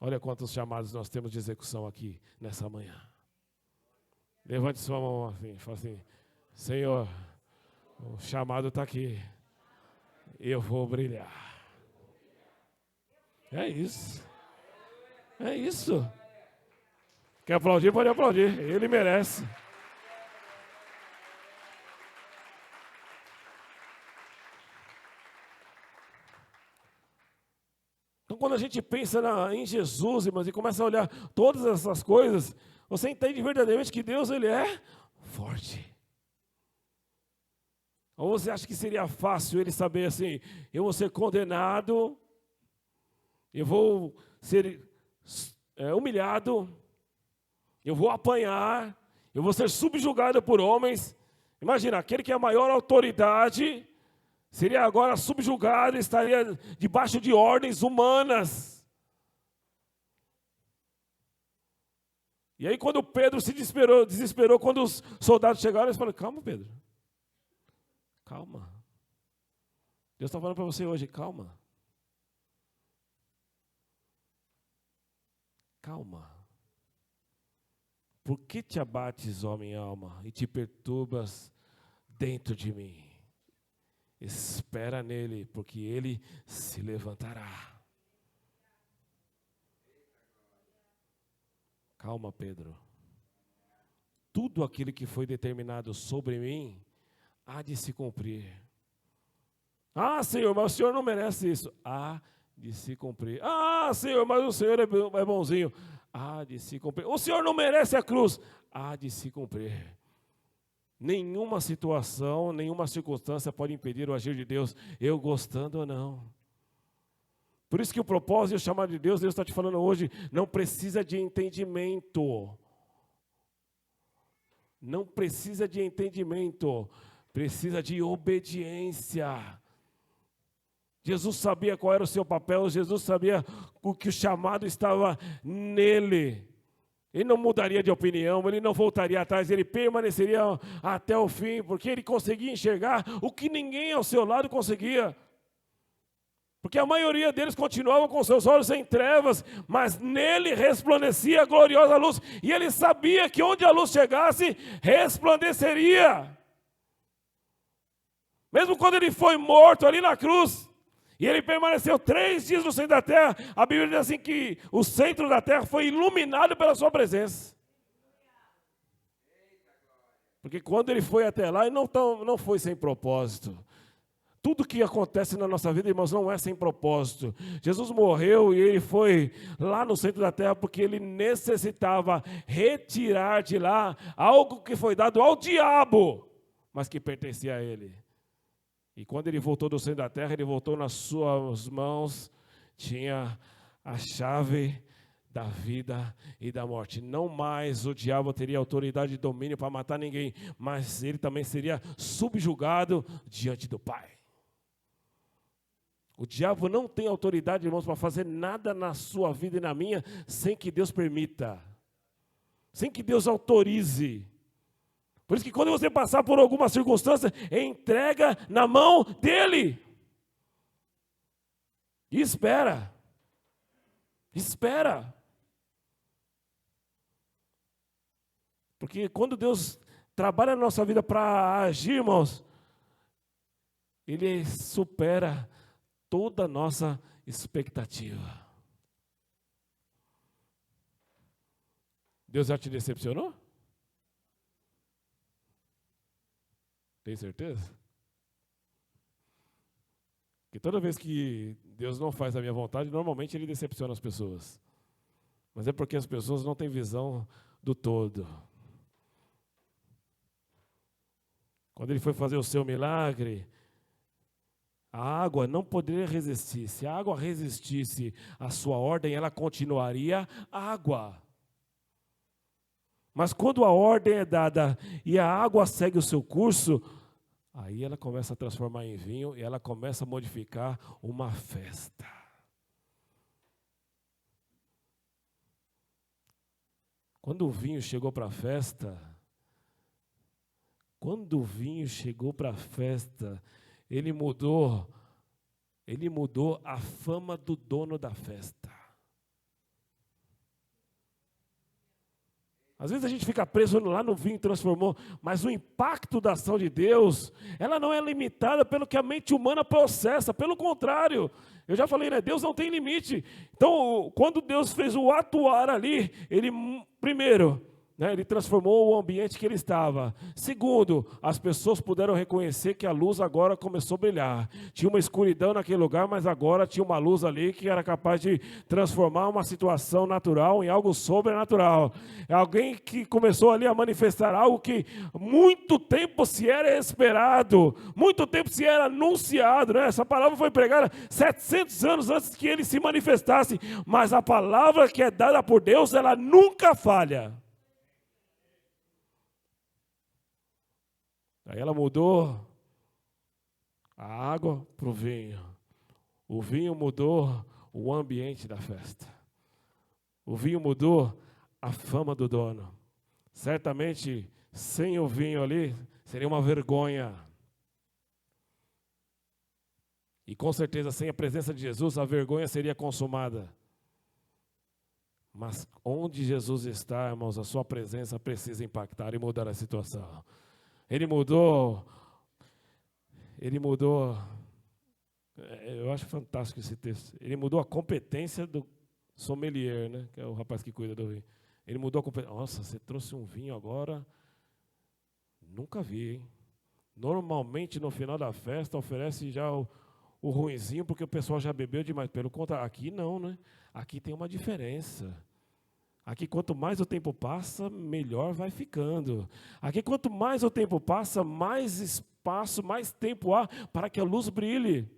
Olha quantos chamados nós temos de execução aqui nessa manhã. Levante sua mão assim, fala assim, Senhor, o chamado está aqui. Eu vou brilhar. É isso. É isso. Quer aplaudir? Pode aplaudir. Ele merece. Então, quando a gente pensa em Jesus, irmãos, e começa a olhar todas essas coisas, você entende verdadeiramente que Deus, Ele é forte. Ou você acha que seria fácil ele saber assim, eu vou ser condenado, eu vou ser humilhado, eu vou apanhar, eu vou ser subjugado por homens. Imagina, aquele que é a maior autoridade, seria agora subjugado, estaria debaixo de ordens humanas. E aí quando Pedro se desesperou quando os soldados chegaram, eles falaram, calma Pedro. Calma. Deus está falando para você hoje, calma. Calma. Por que te abates, ó minha alma, e te perturbas dentro de mim? Espera nele, porque ele se levantará. Calma, Pedro. Tudo aquilo que foi determinado sobre mim há de se cumprir. Ah, Senhor, mas o Senhor não merece isso. Há de se cumprir. Ah, Senhor, mas o Senhor é bonzinho. Há de se cumprir. O Senhor não merece a cruz. Há de se cumprir. Nenhuma situação, nenhuma circunstância pode impedir o agir de Deus, eu gostando ou não. Por isso que o propósito e o chamado de Deus está te falando hoje, não precisa de entendimento. Não precisa de entendimento. Precisa de obediência. Jesus sabia qual era o seu papel, Jesus sabia que o chamado estava nele. Ele não mudaria de opinião, ele não voltaria atrás, ele permaneceria até o fim, porque ele conseguia enxergar o que ninguém ao seu lado conseguia. Porque a maioria deles continuava com seus olhos em trevas, mas nele resplandecia a gloriosa luz. E ele sabia que onde a luz chegasse, resplandeceria. Mesmo quando ele foi morto ali na cruz, e ele permaneceu 3 dias no centro da terra, a Bíblia diz assim que o centro da terra foi iluminado pela sua presença. Porque quando ele foi até lá, ele não foi sem propósito. Tudo que acontece na nossa vida, irmãos, não é sem propósito. Jesus morreu e ele foi lá no centro da terra porque ele necessitava retirar de lá algo que foi dado ao diabo, mas que pertencia a ele. E quando ele voltou do centro da terra, ele voltou nas suas mãos, tinha a chave da vida e da morte. Não mais o diabo teria autoridade e domínio para matar ninguém, mas ele também seria subjugado diante do Pai. O diabo não tem autoridade, irmãos, para fazer nada na sua vida e na minha, sem que Deus permita, sem que Deus autorize. Por isso que quando você passar por alguma circunstância, entrega na mão dele. E espera. Espera. Porque quando Deus trabalha na nossa vida para agir, irmãos, Ele supera toda a nossa expectativa. Deus já te decepcionou? Tem certeza? Porque toda vez que Deus não faz a minha vontade, normalmente Ele decepciona as pessoas. Mas é porque as pessoas não têm visão do todo. Quando Ele foi fazer o seu milagre, a água não poderia resistir. Se a água resistisse à sua ordem, ela continuaria água. Mas quando a ordem é dada e a água segue o seu curso, aí ela começa a transformar em vinho e ela começa a modificar uma festa. Quando o vinho chegou para a festa, ele mudou a fama do dono da festa. Às vezes a gente fica preso lá no vinho e transformou, mas o impacto da ação de Deus, ela não é limitada pelo que a mente humana processa, pelo contrário. Eu já falei, né? Deus não tem limite. Então, quando Deus fez o atuar ali, Ele, primeiro, Ele transformou o ambiente que ele estava. Segundo, as pessoas puderam reconhecer que a luz agora começou a brilhar. Tinha uma escuridão naquele lugar, mas agora tinha uma luz ali que era capaz de transformar uma situação natural em algo sobrenatural. É alguém que começou ali a manifestar algo que muito tempo se era esperado, muito tempo se era anunciado. Né? Essa palavra foi pregada 700 anos antes que ele se manifestasse, mas a palavra que é dada por Deus, ela nunca falha. Aí ela mudou a água para o vinho. O vinho mudou o ambiente da festa. O vinho mudou a fama do dono. Certamente, sem o vinho ali, seria uma vergonha. E com certeza, sem a presença de Jesus, a vergonha seria consumada. Mas onde Jesus está, irmãos, a sua presença precisa impactar e mudar a situação. Ele mudou, eu acho fantástico esse texto, ele mudou a competência do sommelier, né, que é o rapaz que cuida do vinho. Ele mudou a competência. Nossa, você trouxe um vinho agora, nunca vi, hein? Normalmente no final da festa oferece já o ruinzinho, porque o pessoal já bebeu demais. Pelo contrário, aqui não, né? Aqui tem uma diferença. Aqui, quanto mais o tempo passa, melhor vai ficando. Aqui, quanto mais o tempo passa, mais espaço, mais tempo há para que a luz brilhe.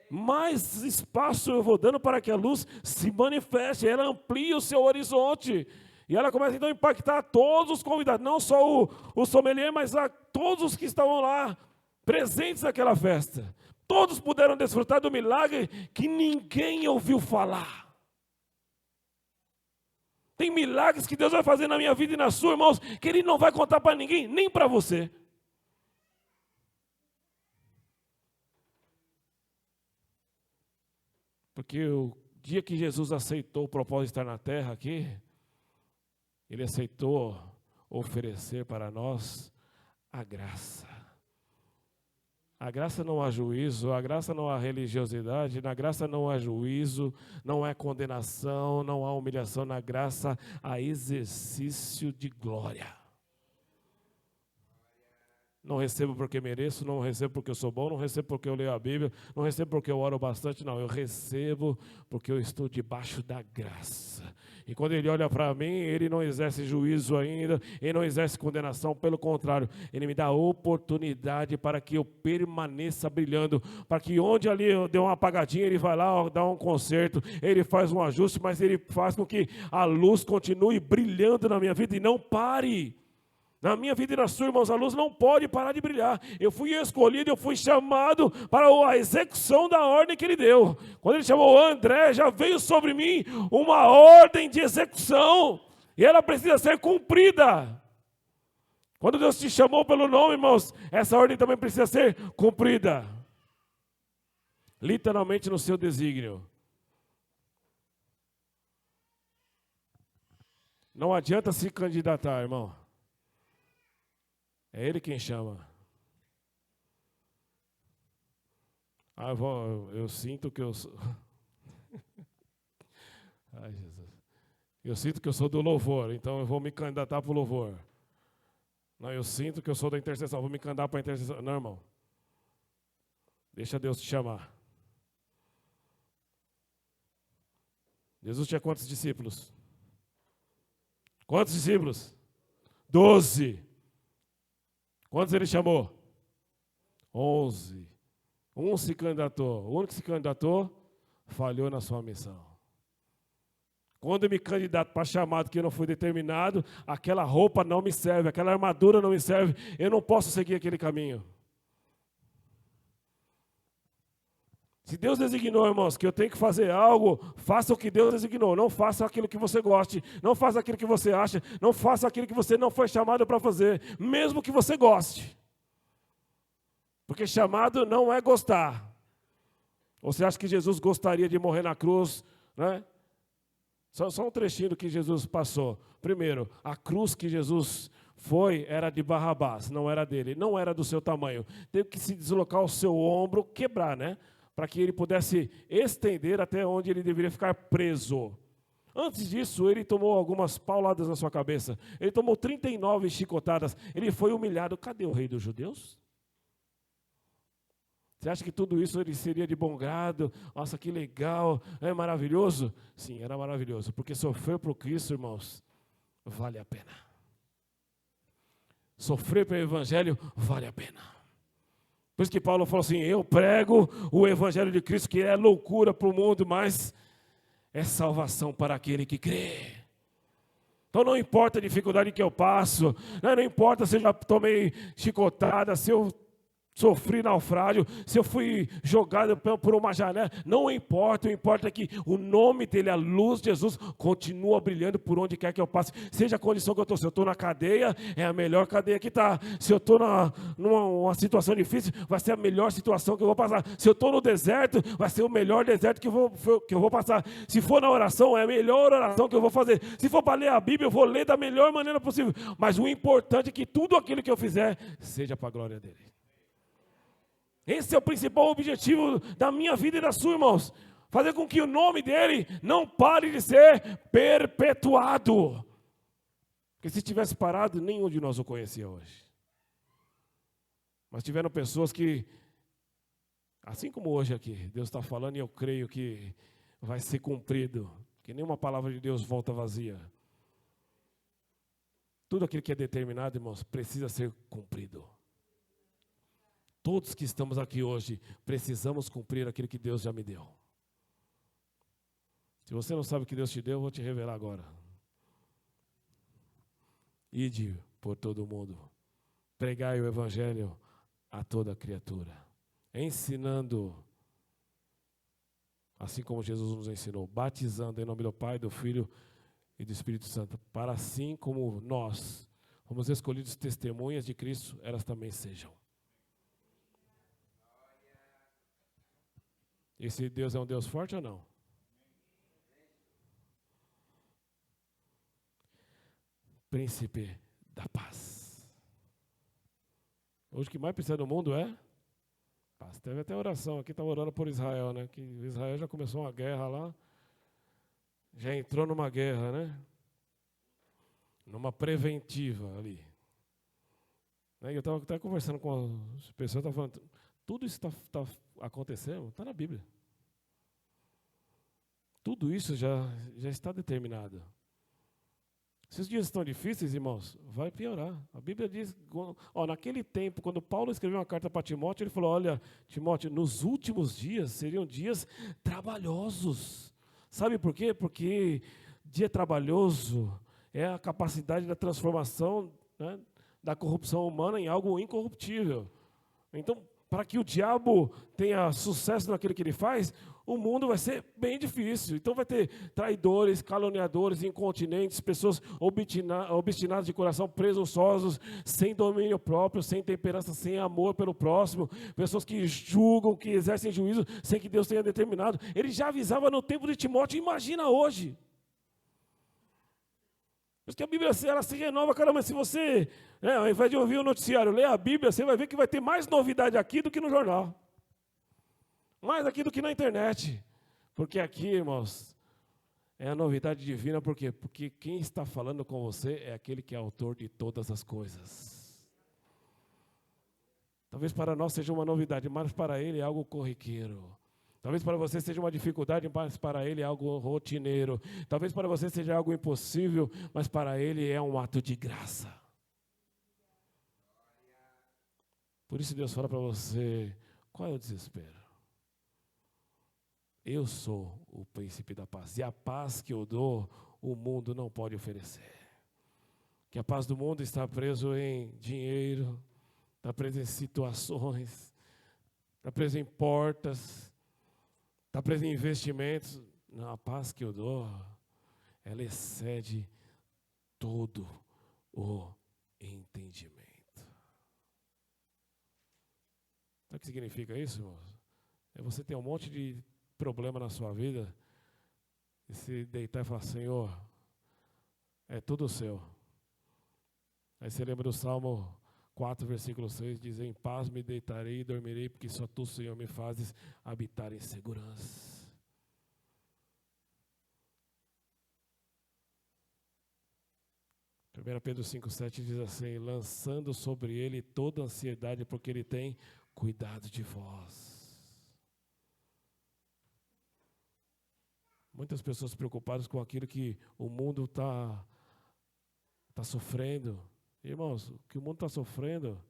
Mais espaço eu vou dando para que a luz se manifeste. Ela amplia o seu horizonte. E ela começa, então, a impactar todos os convidados. Não só o sommelier, mas a todos os que estavam lá, presentes naquela festa. Todos puderam desfrutar do milagre que ninguém ouviu falar. Tem milagres que Deus vai fazer na minha vida e na sua, irmãos, que Ele não vai contar para ninguém, nem para você. Porque o dia que Jesus aceitou o propósito de estar na terra aqui, Ele aceitou oferecer para nós a graça. A graça não há juízo, a graça não há religiosidade, na graça não há juízo, não há condenação, não há humilhação, na graça há exercício de glória. Não recebo porque mereço, não recebo porque eu sou bom, não recebo porque eu leio a Bíblia, não recebo porque eu oro bastante, não, eu recebo porque eu estou debaixo da graça. E quando Ele olha para mim, Ele não exerce juízo ainda, Ele não exerce condenação, pelo contrário, Ele me dá oportunidade para que eu permaneça brilhando, para que onde ali eu dei uma apagadinha, Ele vai lá, ó, dá um conserto, Ele faz um ajuste, mas Ele faz com que a luz continue brilhando na minha vida e não pare. Na minha vida e na sua, irmãos, a luz não pode parar de brilhar. Eu fui escolhido, eu fui chamado para a execução da ordem que Ele deu. Quando Ele chamou André, já veio sobre mim uma ordem de execução. E ela precisa ser cumprida. Quando Deus te chamou pelo nome, irmãos, essa ordem também precisa ser cumprida. Literalmente no seu desígnio. Não adianta se candidatar, irmão. É Ele quem chama. Eu sinto que eu sou... Ai, Jesus. Eu sinto que eu sou do louvor, então eu vou me candidatar para o louvor. Não, eu sinto que eu sou da intercessão, vou me candidatar para a intercessão. Não, irmão. Deixa Deus te chamar. Jesus tinha quantos discípulos? Quantos discípulos? 12. Quantos Ele chamou? 11. Um se candidatou. O único que se candidatou falhou na sua missão. Quando eu me candidato para chamado que eu não fui determinado, aquela roupa não me serve, aquela armadura não me serve, eu não posso seguir aquele caminho. Se Deus designou, irmãos, que eu tenho que fazer algo, faça o que Deus designou. Não faça aquilo que você goste, não faça aquilo que você acha, não faça aquilo que você não foi chamado para fazer, mesmo que você goste. Porque chamado não é gostar. Ou você acha que Jesus gostaria de morrer na cruz, né? Só um trechinho do que Jesus passou. Primeiro, a cruz que Jesus foi era de Barrabás, não era dele, não era do seu tamanho. Teve que se deslocar o seu ombro, quebrar, né? Para que ele pudesse estender até onde ele deveria ficar preso. Antes disso, ele tomou algumas pauladas na sua cabeça. Ele tomou 39 chicotadas. Ele foi humilhado. Cadê o rei dos judeus? Você acha que tudo isso ele seria de bom grado? Nossa, que legal, é maravilhoso? Sim, era maravilhoso, porque sofrer por Cristo, irmãos, vale a pena. Sofrer pelo Evangelho vale a pena. Por isso que Paulo falou assim, eu prego o Evangelho de Cristo, que é loucura para o mundo, mas é salvação para aquele que crê. Então não importa a dificuldade que eu passo, não importa se eu já tomei chicotada, se eu sofri naufrágio, se eu fui jogado por uma janela, não importa, o importa é que o nome dele, a luz de Jesus, continua brilhando por onde quer que eu passe, seja a condição que eu estou. Se eu estou na cadeia, é a melhor cadeia que está. Se eu estou numa situação difícil, vai ser a melhor situação que eu vou passar. Se eu estou no deserto, vai ser o melhor deserto que eu vou passar. Se for na oração, é a melhor oração que eu vou fazer. Se for para ler a Bíblia, eu vou ler da melhor maneira possível. Mas o importante é que tudo aquilo que eu fizer, seja para a glória dele. Esse é o principal objetivo da minha vida e da sua, irmãos. Fazer com que o nome dele não pare de ser perpetuado. Porque se tivesse parado, nenhum de nós o conhecia hoje. Mas tiveram pessoas que, assim como hoje aqui, Deus está falando e eu creio que vai ser cumprido. Que nenhuma palavra de Deus volta vazia. Tudo aquilo que é determinado, irmãos, precisa ser cumprido. Todos que estamos aqui hoje, precisamos cumprir aquilo que Deus já me deu. Se você não sabe o que Deus te deu, eu vou te revelar agora. Ide por todo o mundo, pregai o Evangelho a toda criatura, ensinando, assim como Jesus nos ensinou, batizando em nome do Pai, do Filho e do Espírito Santo, para assim como nós fomos escolhidos testemunhas de Cristo, elas também sejam. Esse Deus é um Deus forte ou não? príncipe da paz. Hoje o que mais precisa no mundo é paz. Teve até oração aqui, estava orando por Israel, né? Que Israel já começou uma guerra lá, já entrou numa guerra, né? Numa preventiva ali. E eu estava até conversando com as pessoas, estava falando, tudo isso está acontecendo, está na Bíblia. Tudo isso já está determinado. Se os dias estão difíceis, irmãos, vai piorar. A Bíblia diz, naquele tempo, quando Paulo escreveu uma carta para Timóteo, ele falou, olha, Timóteo, nos últimos dias seriam dias trabalhosos. Sabe por quê? Porque dia trabalhoso é a capacidade da transformação, né, da corrupção humana em algo incorruptível. Então, para que o diabo tenha sucesso naquilo que ele faz, o mundo vai ser bem difícil. Então vai ter traidores, caluniadores, incontinentes, pessoas obstinadas de coração, presunçosos, sem domínio próprio, sem temperança, sem amor pelo próximo, pessoas que julgam, que exercem juízo sem que Deus tenha determinado. Ele já avisava no tempo de Timóteo, imagina hoje. Por isso que a Bíblia ela se renova, caramba, se você, ao invés de ouvir o noticiário, ler a Bíblia, você vai ver que vai ter mais novidade aqui do que no jornal. Mais aqui do que na internet. Porque aqui, irmãos, é a novidade divina, por quê? Porque quem está falando com você é aquele que é autor de todas as coisas. Talvez para nós seja uma novidade, mas para ele é algo corriqueiro. Talvez para você seja uma dificuldade, mas para ele é algo rotineiro. Talvez para você seja algo impossível, mas para ele é um ato de graça. Por isso Deus fala para você, qual é o desespero? Eu sou o príncipe da paz. E a paz que eu dou, o mundo não pode oferecer. Que a paz do mundo está preso em dinheiro, está preso em situações, está preso em portas, está preso em investimentos. Não, a paz que eu dou, ela excede todo o entendimento. Sabe o que significa isso, irmãos? É você ter um monte de problema na sua vida e se deitar e falar, Senhor, é tudo seu. Aí você lembra do Salmo 4, versículo 6, diz, em paz me deitarei e dormirei, porque só tu, Senhor, me fazes habitar em segurança. 1 Pedro 5,7 diz assim, lançando sobre ele toda a ansiedade, porque ele tem cuidado de vós. Muitas pessoas preocupadas com aquilo que o mundo está sofrendo. Irmãos, o que o mundo está sofrendo,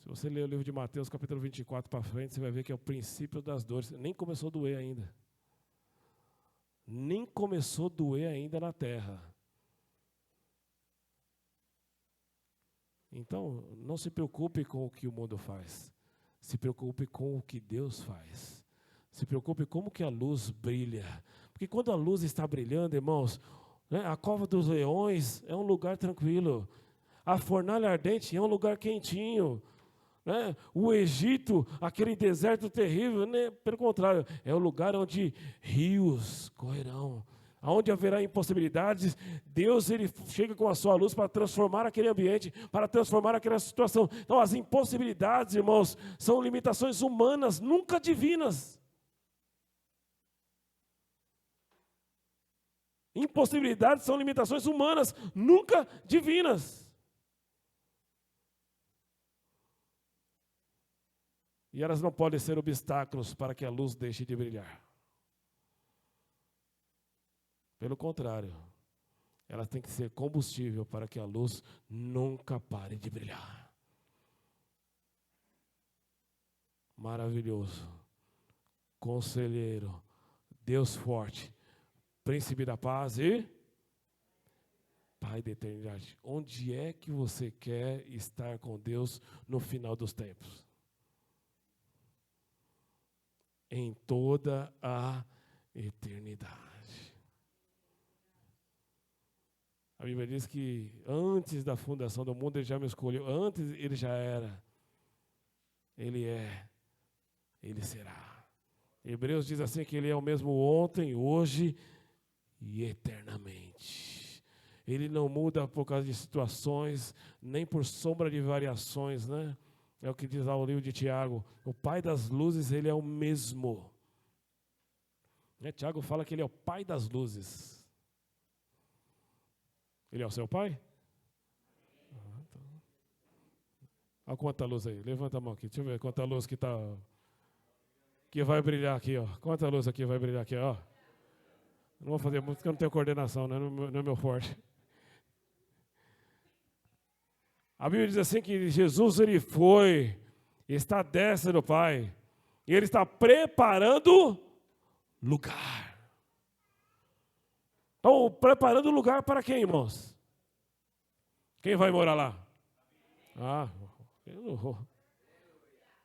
se você ler o livro de Mateus, capítulo 24 para frente, você vai ver que é o princípio das dores. Nem começou a doer ainda. Nem começou a doer ainda na terra. Então, não se preocupe com o que o mundo faz. Se preocupe com o que Deus faz. Se preocupe como que a luz brilha. Porque quando a luz está brilhando, irmãos, né, a cova dos leões é um lugar tranquilo. A fornalha ardente é um lugar quentinho. Né? O Egito, aquele deserto terrível, né, pelo contrário, é o lugar onde rios correrão. Onde haverá impossibilidades, Deus ele chega com a sua luz para transformar aquele ambiente, para transformar aquela situação. Então as impossibilidades, irmãos, são limitações humanas, nunca divinas. Impossibilidades são limitações humanas, nunca divinas. E elas não podem ser obstáculos para que a luz deixe de brilhar. Pelo contrário, ela tem que ser combustível para que a luz nunca pare de brilhar. Maravilhoso, conselheiro, Deus forte, príncipe da paz e Pai da eternidade. Onde é que você quer estar com Deus no final dos tempos? Em toda a eternidade. A Bíblia diz que antes da fundação do mundo Ele já me escolheu. Antes Ele já era. Ele é. Ele será. Hebreus diz assim que Ele é o mesmo ontem, hoje e eternamente. Ele não muda por causa de situações, nem por sombra de variações, né? É o que diz lá o livro de Tiago. O Pai das luzes, Ele é o mesmo. Tiago fala que Ele é o Pai das luzes. Ele é o seu Pai? Então. Olha quanta luz aí. Levanta a mão aqui. Deixa eu ver quanta luz que vai brilhar aqui, ó. Quanta luz aqui vai brilhar aqui, ó. Não vou fazer muito porque eu não tenho coordenação, né? Não é meu forte. A Bíblia diz assim que Jesus, Ele está à destra do Pai. E Ele está preparando lugar. Então, preparando lugar para quem, irmãos? Quem vai morar lá? Ah, eu não vou.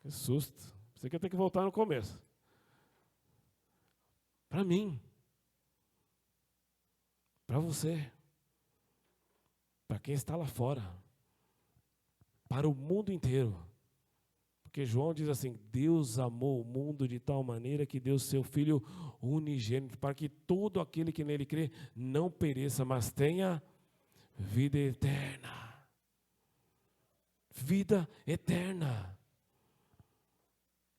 Que susto. Você quer ter que voltar no começo. Para mim. Para você. Para quem está lá fora. Para o mundo inteiro. Porque João diz assim, Deus amou o mundo de tal maneira que deu seu Filho unigênito, para que todo aquele que nele crê não pereça, mas tenha vida eterna. Vida eterna.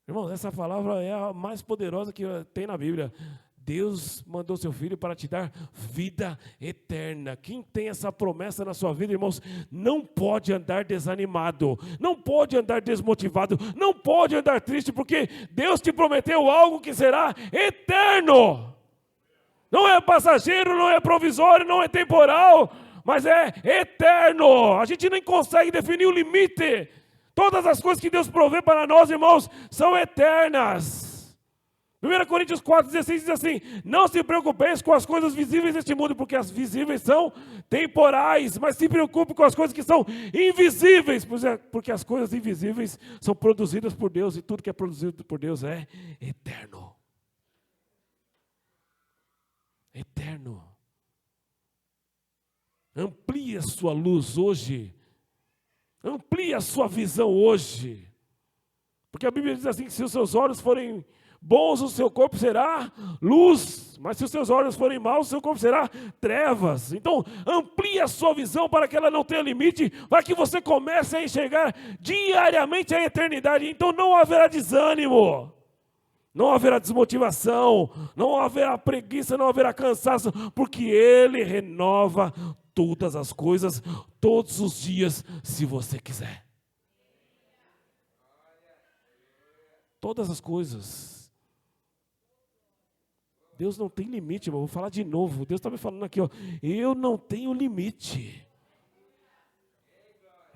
Irmãos, essa palavra é a mais poderosa que tem na Bíblia. Deus mandou seu Filho para te dar vida eterna. Quem tem essa promessa na sua vida, irmãos, não pode andar desanimado, não pode andar desmotivado, não pode andar triste, porque Deus te prometeu algo que será eterno. Não é passageiro, não é provisório, não é temporal, mas é eterno. A gente nem consegue definir o limite. Todas as coisas que Deus provê para nós, irmãos, são eternas. 1 Coríntios 4,16 diz assim, não se preocupeis com as coisas visíveis deste mundo, porque as visíveis são temporais, mas se preocupe com as coisas que são invisíveis, porque as coisas invisíveis são produzidas por Deus, e tudo que é produzido por Deus é eterno. Eterno. Amplie a sua luz hoje, amplie a sua visão hoje, porque a Bíblia diz assim, que se os seus olhos forem bons, o seu corpo será luz, mas se os seus olhos forem maus, o seu corpo será trevas. Então, amplie a sua visão para que ela não tenha limite, para que você comece a enxergar diariamente a eternidade. Então, não haverá desânimo, não haverá desmotivação, não haverá preguiça, não haverá cansaço, porque Ele renova todas as coisas, todos os dias, se você quiser. Todas as coisas. Deus não tem limite, irmão. Vou falar de novo. Deus está me falando aqui, ó. Eu não tenho limite.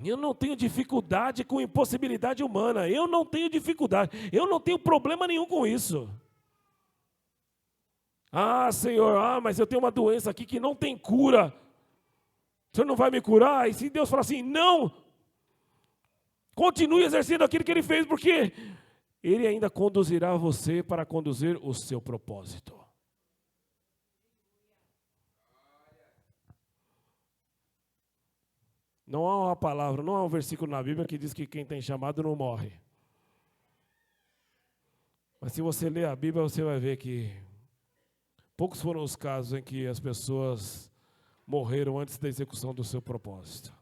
Eu não tenho dificuldade com impossibilidade humana. Eu não tenho dificuldade. Eu não tenho problema nenhum com isso. Ah, Senhor, mas eu tenho uma doença aqui que não tem cura. O Senhor não vai me curar? E se Deus falar assim, não. Continue exercendo aquilo que Ele fez, porque Ele ainda conduzirá você para conduzir o seu propósito. Não há uma palavra, não há um versículo na Bíblia que diz que quem tem chamado não morre. Mas se você ler a Bíblia, você vai ver que poucos foram os casos em que as pessoas morreram antes da execução do seu propósito.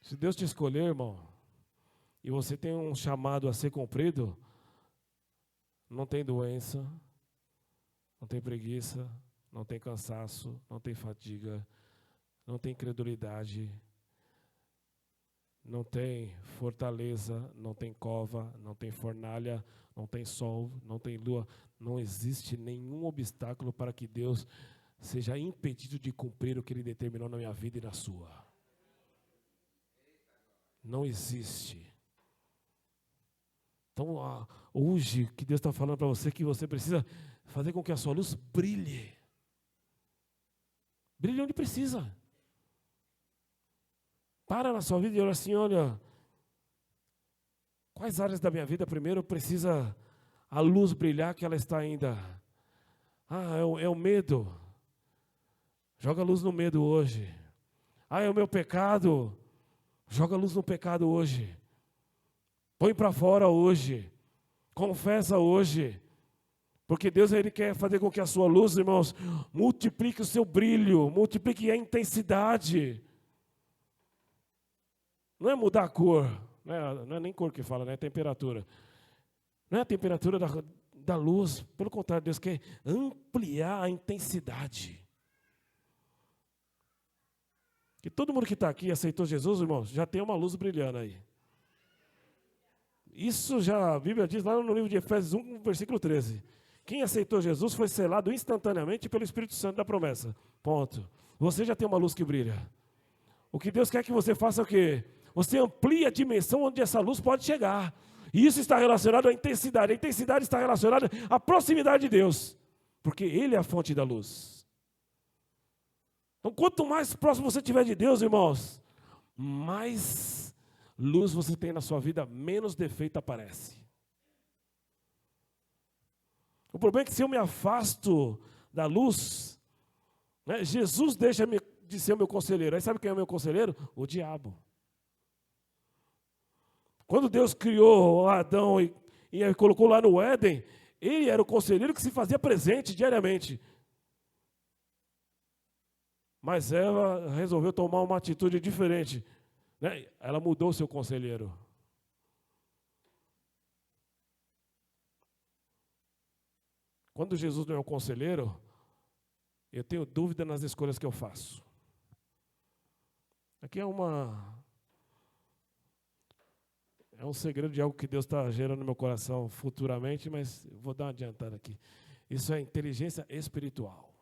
Se Deus te escolher, irmão, e você tem um chamado a ser cumprido, não tem doença, não tem preguiça, não tem cansaço, não tem fadiga, não tem incredulidade, não tem fortaleza, não tem cova, não tem fornalha, não tem sol, não tem lua. Não existe nenhum obstáculo para que Deus seja impedido de cumprir o que Ele determinou na minha vida e na sua. Não existe. Então, hoje, que Deus está falando para você, que você precisa fazer com que a sua luz brilhe. Brilhe onde precisa. Para na sua vida e olha assim, olha, quais áreas da minha vida primeiro precisa a luz brilhar que ela está ainda? É o medo. Joga luz no medo hoje. É o meu pecado. Joga luz no pecado hoje. Põe para fora hoje. Confessa hoje. Porque Deus, Ele quer fazer com que a sua luz, irmãos, multiplique o seu brilho, multiplique a intensidade. Não é mudar a cor, não é nem cor que fala, né? É temperatura. Não é a temperatura da luz, pelo contrário, Deus quer ampliar a intensidade. Que todo mundo que está aqui aceitou Jesus, irmãos, já tem uma luz brilhando aí. Isso já a Bíblia diz lá no livro de Efésios 1, versículo 13. Quem aceitou Jesus foi selado instantaneamente pelo Espírito Santo da promessa. Ponto. Você já tem uma luz que brilha. O que Deus quer que você faça é o quê? Você amplia a dimensão onde essa luz pode chegar. E isso está relacionado à intensidade. A intensidade está relacionada à proximidade de Deus. Porque Ele é a fonte da luz. Então, quanto mais próximo você estiver de Deus, irmãos, mais luz você tem na sua vida, menos defeito aparece. O problema é que se eu me afasto da luz, né, Jesus deixa de ser o meu conselheiro. Aí sabe quem é o meu conselheiro? O diabo. Quando Deus criou Adão e colocou lá no Éden, ele era o conselheiro que se fazia presente diariamente. Mas Eva resolveu tomar uma atitude diferente, né? Ela mudou o seu conselheiro. Quando Jesus não é o conselheiro, eu tenho dúvida nas escolhas que eu faço. Aqui é um segredo de algo que Deus está gerando no meu coração futuramente, mas vou dar uma adiantada aqui. Isso é inteligência espiritual.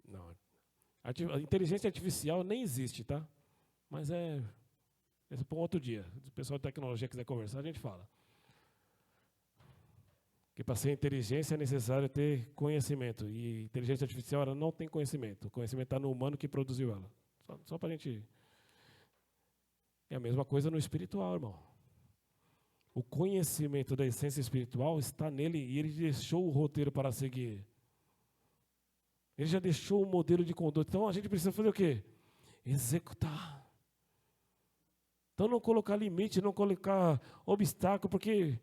Não, a inteligência artificial nem existe, tá? Mas esse é para um outro dia. Se o pessoal de tecnologia quiser conversar, a gente fala. Porque para ser inteligência é necessário ter conhecimento. E inteligência artificial ela não tem conhecimento. O conhecimento está no humano que produziu ela. Só para a gente... É a mesma coisa no espiritual, irmão. O conhecimento da essência espiritual está nele e ele deixou o roteiro para seguir. Ele já deixou o modelo de conduta. Então a gente precisa fazer o quê? Executar. Então não colocar limite, não colocar obstáculo, porque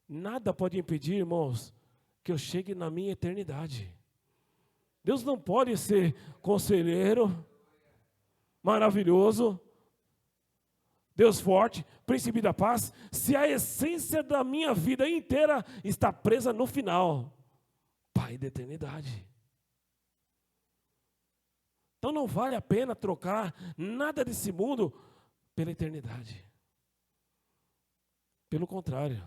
nada pode impedir, irmãos, que eu chegue na minha eternidade. Deus não pode ser conselheiro, maravilhoso, Deus forte, príncipe da paz, se a essência da minha vida inteira está presa no final, Pai da eternidade. Então não vale a pena trocar nada desse mundo pela eternidade. Pelo contrário,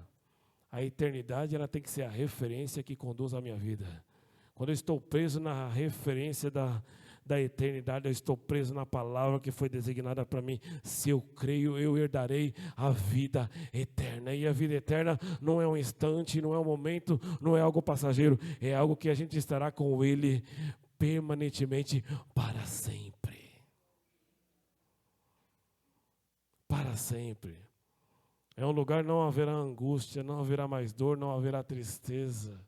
a eternidade ela tem que ser a referência que conduz a minha vida. Quando eu estou preso na referência da eternidade, eu estou preso na palavra que foi designada para mim. Se eu creio, eu herdarei a vida eterna. E a vida eterna não é um instante, não é um momento, não é algo passageiro. É algo que a gente estará com Ele permanentemente para sempre. Para sempre. É um lugar que não haverá angústia, não haverá mais dor, não haverá tristeza.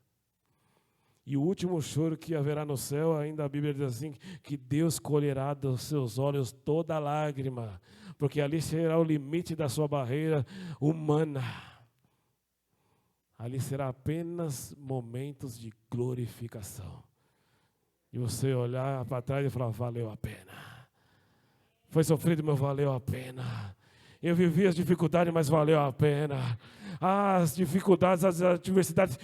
E o último choro que haverá no céu, ainda a Bíblia diz assim, que Deus colherá dos seus olhos toda lágrima, porque ali será o limite da sua barreira humana. Ali será apenas momentos de glorificação. E você olhar para trás e falar, valeu a pena. Foi sofrido, mas valeu a pena. Eu vivi as dificuldades, mas valeu a pena. As dificuldades, as adversidades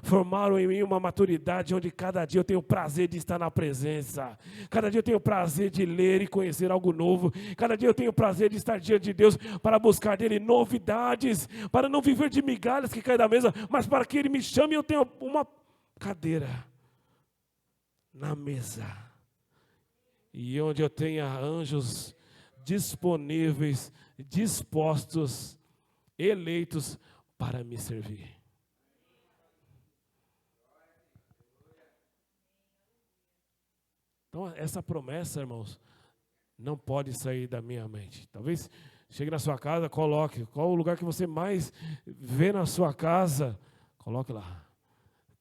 formaram em mim uma maturidade onde cada dia eu tenho prazer de estar na presença. Cada dia eu tenho prazer de ler e conhecer algo novo. Cada dia eu tenho prazer de estar diante de Deus para buscar dele novidades, para não viver de migalhas que caem da mesa, mas para que ele me chame e eu tenha uma cadeira na mesa. E onde eu tenha anjos disponíveis, dispostos, eleitos para me servir. Então, essa promessa, irmãos, não pode sair da minha mente. Talvez chegue na sua casa, coloque. Qual o lugar que você mais vê na sua casa? Coloque lá.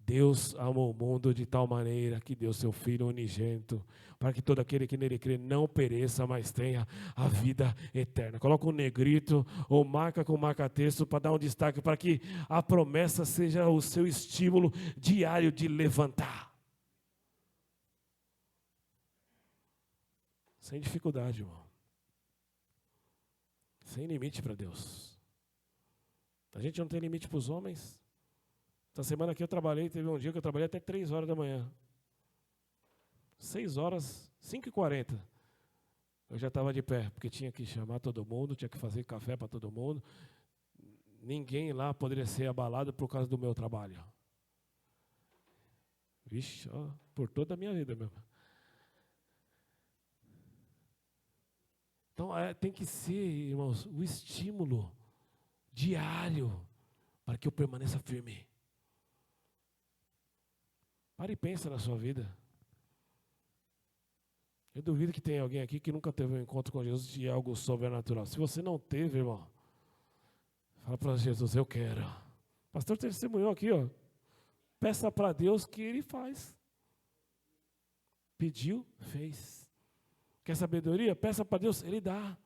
Deus amou o mundo de tal maneira que deu seu Filho unigênito, para que todo aquele que nele crê não pereça, mas tenha a vida eterna. Coloca um negrito ou marca com marca-texto para dar um destaque, para que a promessa seja o seu estímulo diário de levantar. Sem dificuldade, irmão. Sem limite para Deus. A gente não tem limite para os homens. Essa semana aqui eu trabalhei, teve um dia que eu trabalhei até 3 horas da manhã. 6 horas, 5h40. Eu já estava de pé, porque tinha que chamar todo mundo, tinha que fazer café para todo mundo. Ninguém lá poderia ser abalado por causa do meu trabalho. Vixe, ó, por toda a minha vida mesmo. Então, tem que ser, irmãos, o estímulo diário para que eu permaneça firme. Pare e pensa na sua vida. Eu duvido que tenha alguém aqui que nunca teve um encontro com Jesus de algo sobrenatural. Se você não teve, irmão, fala para Jesus, eu quero. O pastor testemunhou aqui, ó. Peça para Deus que Ele faz. Pediu, fez. Quer sabedoria? Peça para Deus, Ele dá.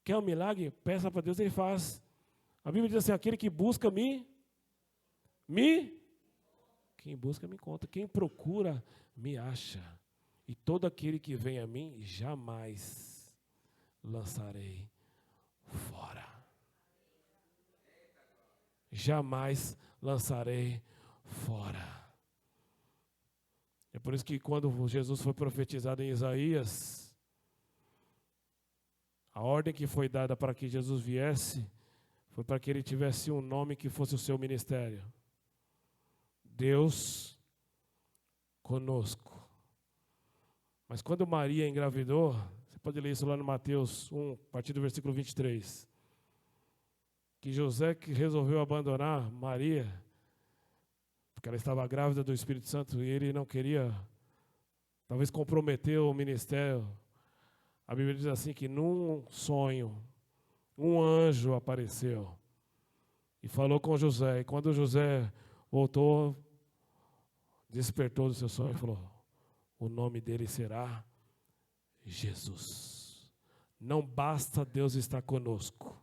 Quer um milagre? Peça para Deus, Ele faz. A Bíblia diz assim, aquele que busca quem busca me encontra. Quem procura me acha. E todo aquele que vem a mim, jamais lançarei fora. Jamais lançarei fora. É por isso que quando Jesus foi profetizado em Isaías, a ordem que foi dada para que Jesus viesse, foi para que ele tivesse um nome que fosse o seu ministério. Deus conosco. Mas quando Maria engravidou, você pode ler isso lá no Mateus 1, a partir do versículo 23, que José que resolveu abandonar Maria, porque ela estava grávida do Espírito Santo e ele não queria, talvez comprometer o ministério. A Bíblia diz assim que num sonho, um anjo apareceu e falou com José. E quando José voltou, despertou do seu sonho e falou, o nome dele será Jesus. Não basta Deus estar conosco.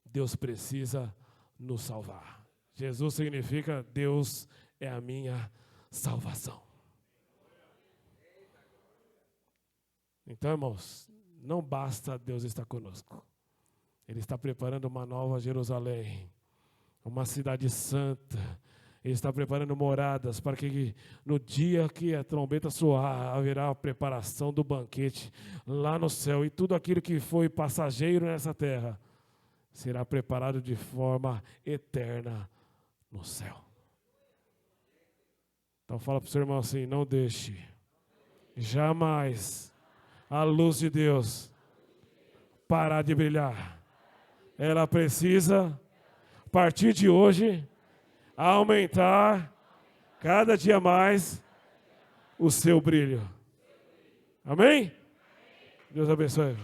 Deus precisa nos salvar. Jesus significa Deus é a minha salvação. Então, irmãos, não basta Deus estar conosco. Ele está preparando uma nova Jerusalém, uma cidade santa. Ele está preparando moradas para que no dia que a trombeta soar, haverá a preparação do banquete lá no céu. E tudo aquilo que foi passageiro nessa terra será preparado de forma eterna no céu. Então fala para o seu irmão assim, não deixe jamais a luz de Deus parar de brilhar. Ela precisa, a partir de hoje, aumentar cada dia mais o seu brilho. Amém? Deus abençoe.